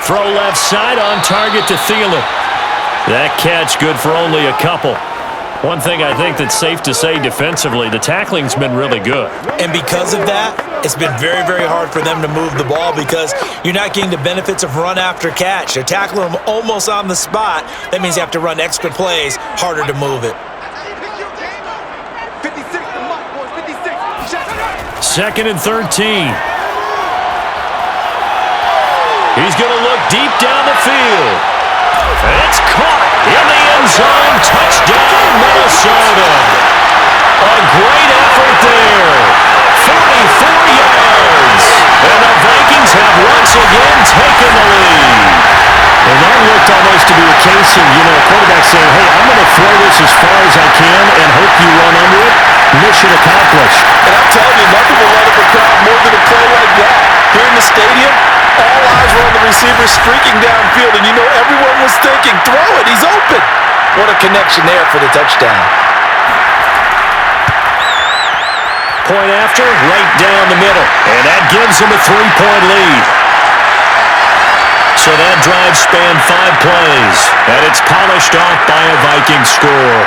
Throw left side on target to Thielen. That catch good for only a couple. One thing I think that's safe to say defensively, the tackling's been really good. And because of that, it's been very, very hard for them to move the ball because you're not getting the benefits of run after catch. They're tackling them almost on the spot. That means you have to run extra plays, harder to move it. 2nd and 13. He's going to look deep down the field. It's caught in the end zone. Touchdown, Minnesota. A great effort there. 44 yards. And the Vikings have once again taken the lead. And that looked almost to be a case of, a quarterback saying, hey, I'm going to throw this as far as I can and hope you run under it. Mission accomplished. And I'm telling you, nothing will light up a crowd more than a play like that. Here in the stadium, all eyes were on the receiver streaking downfield, and everyone was thinking, throw it, he's open. What a connection there for the touchdown. point after, right down the middle. And that gives them a 3-point lead. So that drive spanned 5 plays, and it's polished off by a Vikings score.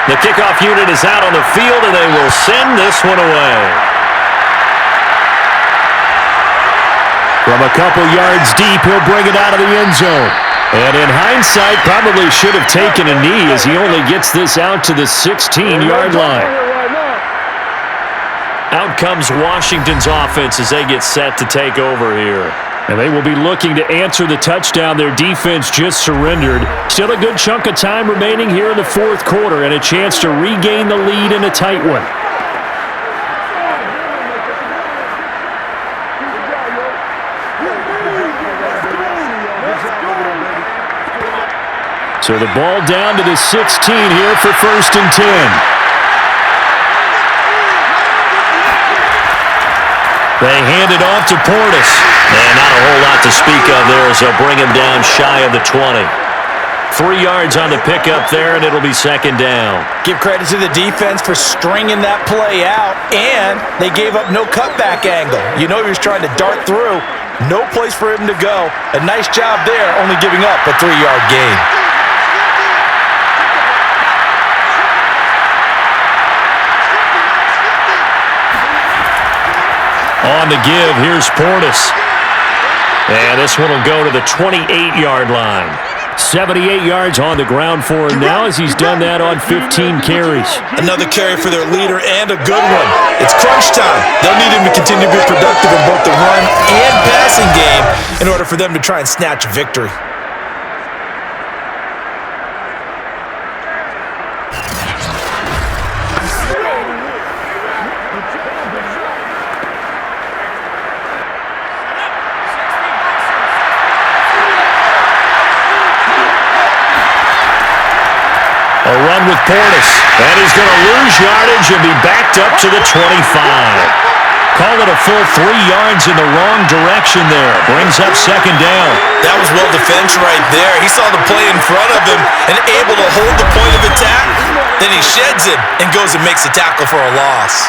The kickoff unit is out on the field, and they will send this one away. From a couple yards deep, he'll bring it out of the end zone. And in hindsight, probably should have taken a knee as he only gets this out to the 16-yard line. Out comes Washington's offense as they get set to take over here. And they will be looking to answer the touchdown their defense just surrendered. Still a good chunk of time remaining here in the fourth quarter and a chance to regain the lead in a tight one. So the ball down to the 16 here for 1st and 10. They hand it off to Portis. And not a whole lot to speak of there as they'll bring him down shy of the 20. 3 yards on the pickup there, and it'll be 2nd down. Give credit to the defense for stringing that play out, and they gave up no cutback angle. You know he was trying to dart through. No place for him to go. A nice job there, only giving up a 3-yard gain. On the give, here's Portis. And this one will go to the 28-yard line. 78 yards on the ground for him now as he's done that on 15 carries. Another carry for their leader and a good one. It's crunch time. They'll need him to continue to be productive in both the run and passing game in order for them to try and snatch a victory. A run with Portis, and he's going to lose yardage and be backed up to the 25. Call it a full 3 yards in the wrong direction there. Brings up 2nd down. That was well defense right there. He saw the play in front of him and able to hold the point of attack. Then he sheds it and goes and makes a tackle for a loss.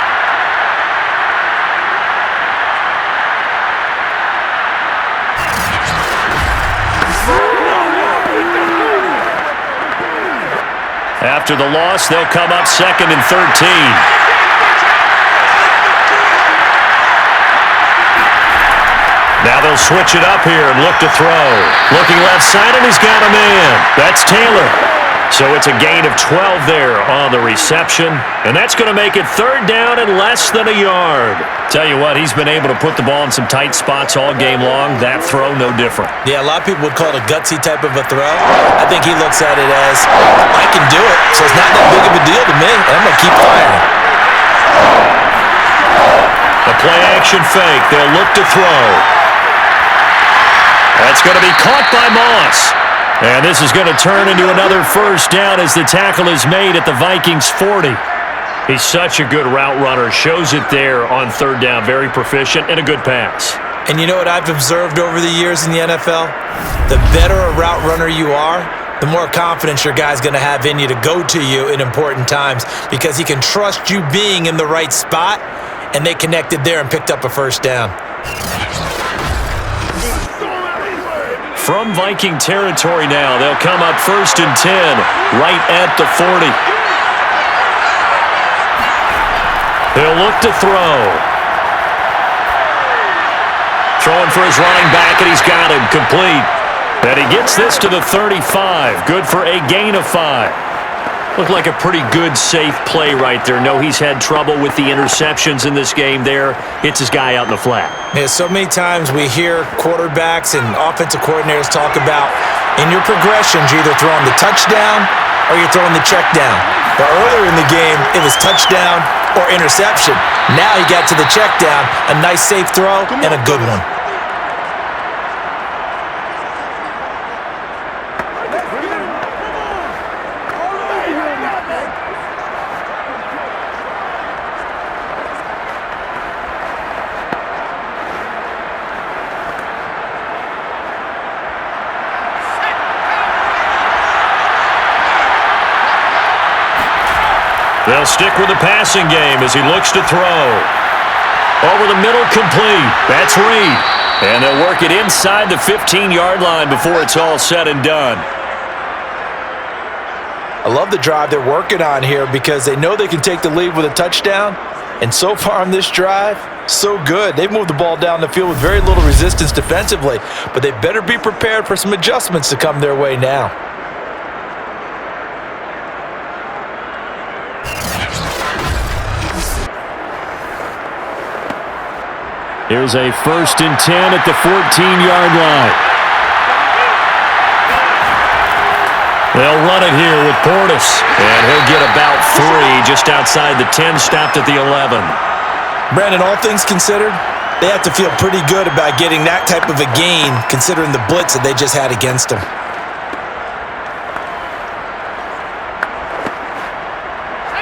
After the loss, they'll come up 2nd and 13. Now they'll switch it up here and look to throw. Looking left side, and he's got a man. That's Taylor. So it's a gain of 12 there on the reception. And that's going to make it 3rd down and less than a yard. Tell you what, he's been able to put the ball in some tight spots all game long. That throw, no different. Yeah, a lot of people would call it a gutsy type of a throw. I think he looks at it as, I can do it, so it's not that big of a deal to me, and I'm going to keep firing. The play-action fake. They'll look to throw. That's going to be caught by Moss. And this is going to turn into another 1st down as the tackle is made at the Vikings 40. He's such a good route runner. Shows it there on 3rd down. Very proficient and a good pass. And you know what I've observed over the years in the NFL? The better a route runner you are, the more confidence your guy's going to have in you to go to you in important times because he can trust you being in the right spot, and they connected there and picked up a 1st down. From Viking territory now, they'll come up 1st and 10, right at the 40. They'll look to throw. Throwing for his running back, and he's got him complete. And he gets this to the 35. Good for a gain of 5. Looked like a pretty good, safe play right there. No, he's had trouble with the interceptions in this game there. Hits his guy out in the flat. Yeah, so many times we hear quarterbacks and offensive coordinators talk about in your progressions, you're either throwing the touchdown or you're throwing the check down. But earlier in the game, it was touchdown or interception. Now he got to the check down, a nice safe throw, and a good one. They'll stick with the passing game as he looks to throw. Over the middle, complete. That's Reed. And they'll work it inside the 15-yard line before it's all said and done. I love the drive they're working on here because they know they can take the lead with a touchdown. And so far on this drive, so good. They've moved the ball down the field with very little resistance defensively, but they better be prepared for some adjustments to come their way now. Here's a 1st and 10 at the 14-yard line. They'll run it here with Portis. And he'll get about 3 just outside the 10, stopped at the 11. Brandon, all things considered, they have to feel pretty good about getting that type of a gain considering the blitz that they just had against them.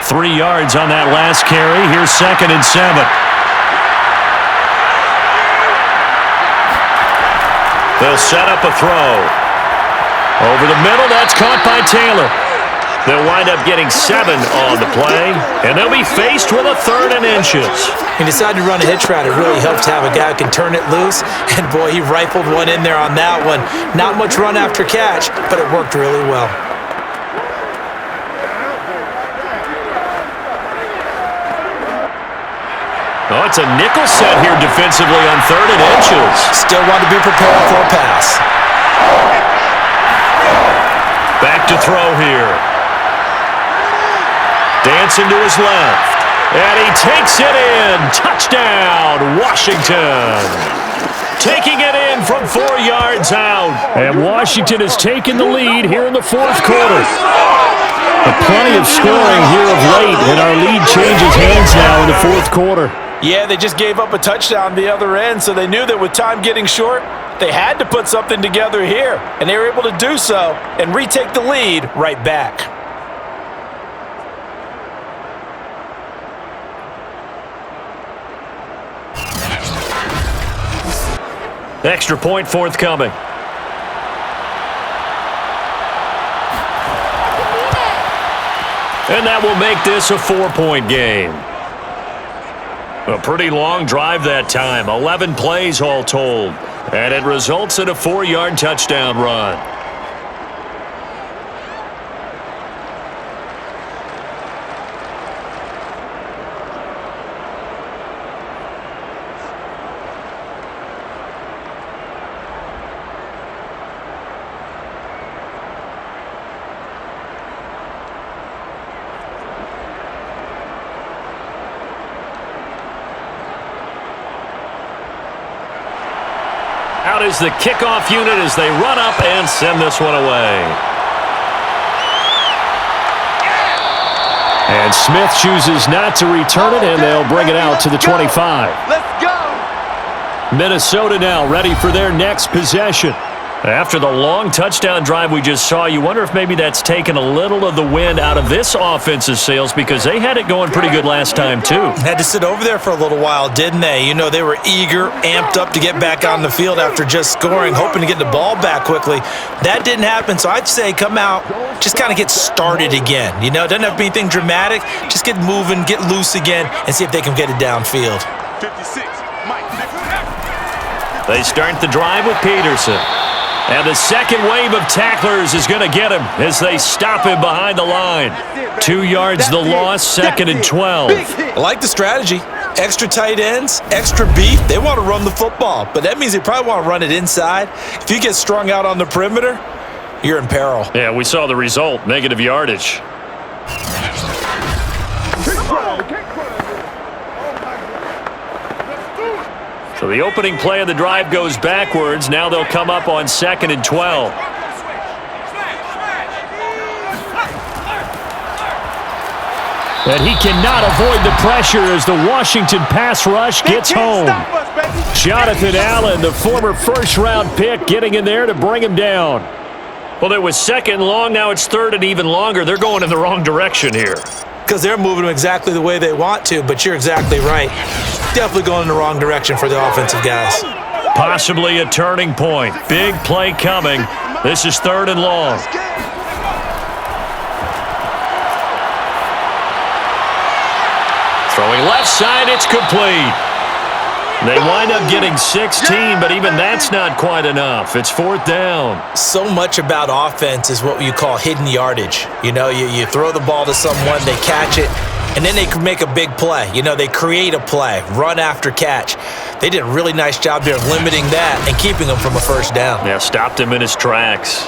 Three yards on that last carry. Here's 2nd and 7. They'll set up a throw. Over the middle, that's caught by Taylor. They'll wind up getting 7 on the play, and they'll be faced with a 3rd and inches. He decided to run a hitch route. It really helps to have a guy who can turn it loose, and boy, he rifled one in there on that one. Not much run after catch, but it worked really well. Oh, it's a nickel set here defensively on 3rd and inches. Still want to be prepared for a pass. Back to throw here. Dancing to his left. And he takes it in. Touchdown, Washington. Taking it in from 4 yards out. And Washington has taken the lead here in the 4th quarter. Plenty of scoring here of late, and our lead changes hands now in the 4th quarter. Yeah, they just gave up a touchdown the other end, so they knew that with time getting short, they had to put something together here, and they were able to do so and retake the lead right back. Extra point forthcoming. And that will make this a 4-point game. A pretty long drive that time, 11 plays all told. And it results in a 4-yard touchdown run. Out is the kickoff unit as they run up and send this one away. And Smith chooses not to return it, and they'll bring it out to the 25. Let's go! Minnesota now ready for their next possession. After the long touchdown drive we just saw, you wonder if maybe that's taken a little of the wind out of this offense's sails because they had it going pretty good last time too. Had to sit over there for a little while, didn't they? You know, they were eager, amped up to get back on the field after just scoring, hoping to get the ball back quickly. That didn't happen, so I'd say come out, just kind of get started again. You know, it doesn't have to be anything dramatic. Just get moving, get loose again, and see if they can get it downfield. 56, Mike. They start the drive with Peterson. And the second wave of tacklers is going to get him as they stop him behind the line. 2 yards the loss, 2nd and 12. I like the strategy. Extra tight ends, extra beef. They want to run the football, but that means they probably want to run it inside. If you get strung out on the perimeter, you're in peril. Yeah, we saw the result, negative yardage. So the opening play of the drive goes backwards. Now they'll come up on 2nd and 12. And he cannot avoid the pressure as the Washington pass rush gets home. Jonathan Allen, the former first-round pick, getting in there to bring him down. Well, it was second and long. Now it's third and even longer. They're going in the wrong direction here. Because they're moving them exactly the way they want to, but you're exactly right. Definitely going in the wrong direction for the offensive guys. Possibly a turning point. Big play coming. This is third and long. Throwing left side, it's complete. They wind up getting 16, but even that's not quite enough. It's fourth down. So much about offense is what you call hidden yardage. You know, you throw the ball to someone, they catch it, and then they can make a big play. You know, they create a play, run after catch. They did a really nice job there of limiting that and keeping him from a first down. Yeah, stopped him in his tracks.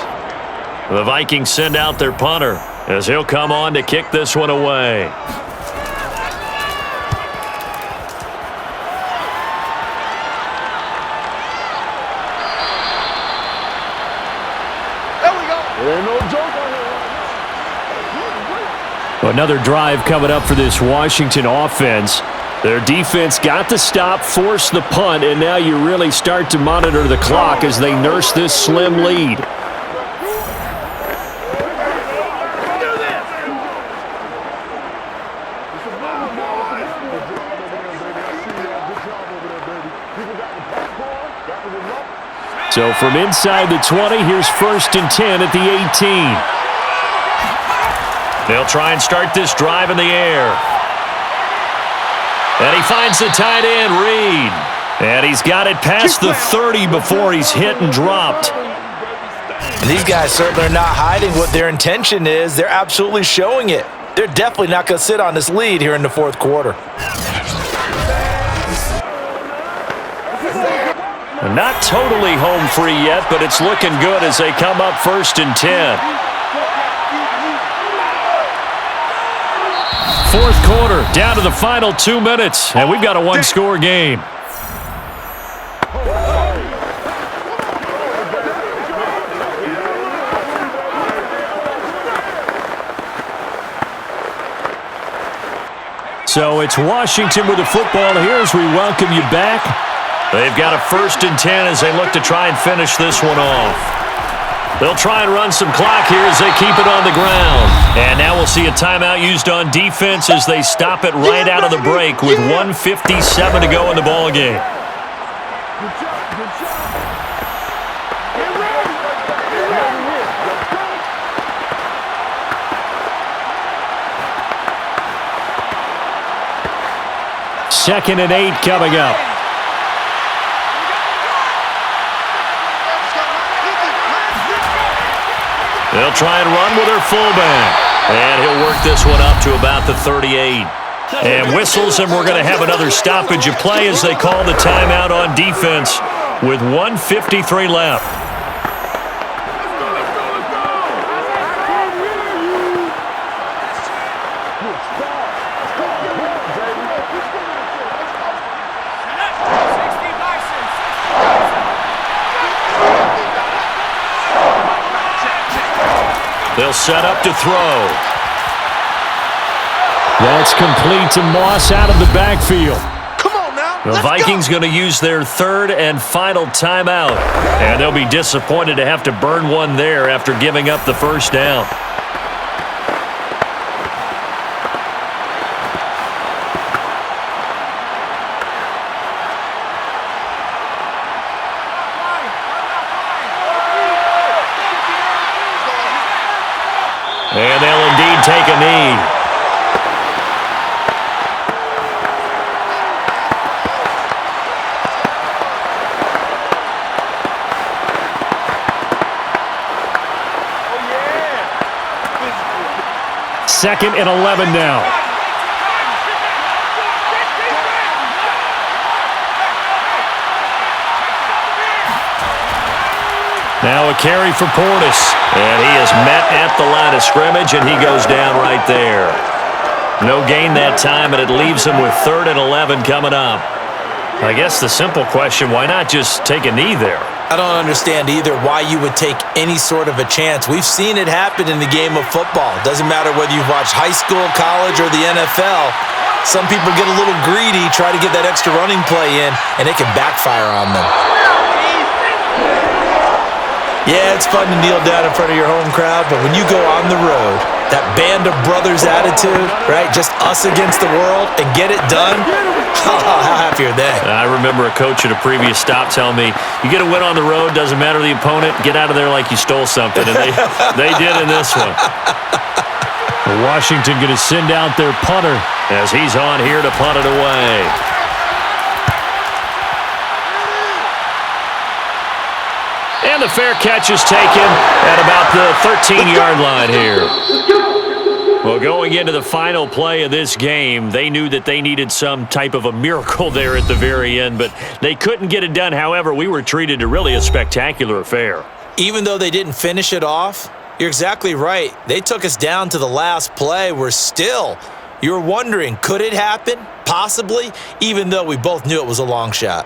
The Vikings send out their punter as he'll come on to kick this one away. Another drive coming up for this Washington offense. Their defense got the stop, forced the punt, and now you really start to monitor the clock as they nurse this slim lead. So from inside the 20, here's first and 10 at the 18. They'll try and start this drive in the air. And he finds the tight end, Reed. And he's got it past the 30 before he's hit and dropped. And these guys certainly are not hiding what their intention is. They're absolutely showing it. They're definitely not going to sit on this lead here in the fourth quarter. Not totally home free yet, but it's looking good as they come up first and 10. Fourth quarter, down to the final 2 minutes, and we've got a one-score game. So it's Washington with the football here as we welcome you back. They've got a first and 10 as they look to try and finish this one off. They'll try and run some clock here as they keep it on the ground. And now we'll see a timeout used on defense as they stop it right out of the break with 1:57 to go in the ballgame. Second and 8 coming up. They'll try and run with their fullback. And he'll work this one up to about the 38. And whistles, and we're going to have another stoppage of play as they call the timeout on defense with 1:53 left. They'll set up to throw. That's complete to Moss out of the backfield. Come on now. The Vikings going to use their third and final timeout. And they'll be disappointed to have to burn one there after giving up the first down. And they'll indeed take a knee. Second and 11 now. Now a carry for Portis. And he is met at the line of scrimmage, and he goes down right there. No gain that time, and it leaves him with third and 11 coming up. I guess the simple question, why not just take a knee there? I don't understand either why you would take any sort of a chance. We've seen it happen in the game of football. Doesn't matter whether you've watched high school, college, or the NFL. Some people get a little greedy, try to get that extra running play in, and it can backfire on them. Yeah, it's fun to kneel down in front of your home crowd, but when you go on the road, that band of brothers attitude, right, just us against the world, and get it done, how happy are they? I remember a coach at a previous stop telling me, you get a win on the road, doesn't matter the opponent, get out of there like you stole something. And they did in this one. Washington going to send out their punter as he's on here to punt it away. And the fair catch is taken at about the 13-yard line here. Well, going into the final play of this game, they knew that they needed some type of a miracle there at the very end, but they couldn't get it done. However, we were treated to really a spectacular affair. Even though they didn't finish it off, you're exactly right. They took us down to the last play. You were wondering, could it happen? Possibly, even though we both knew it was a long shot.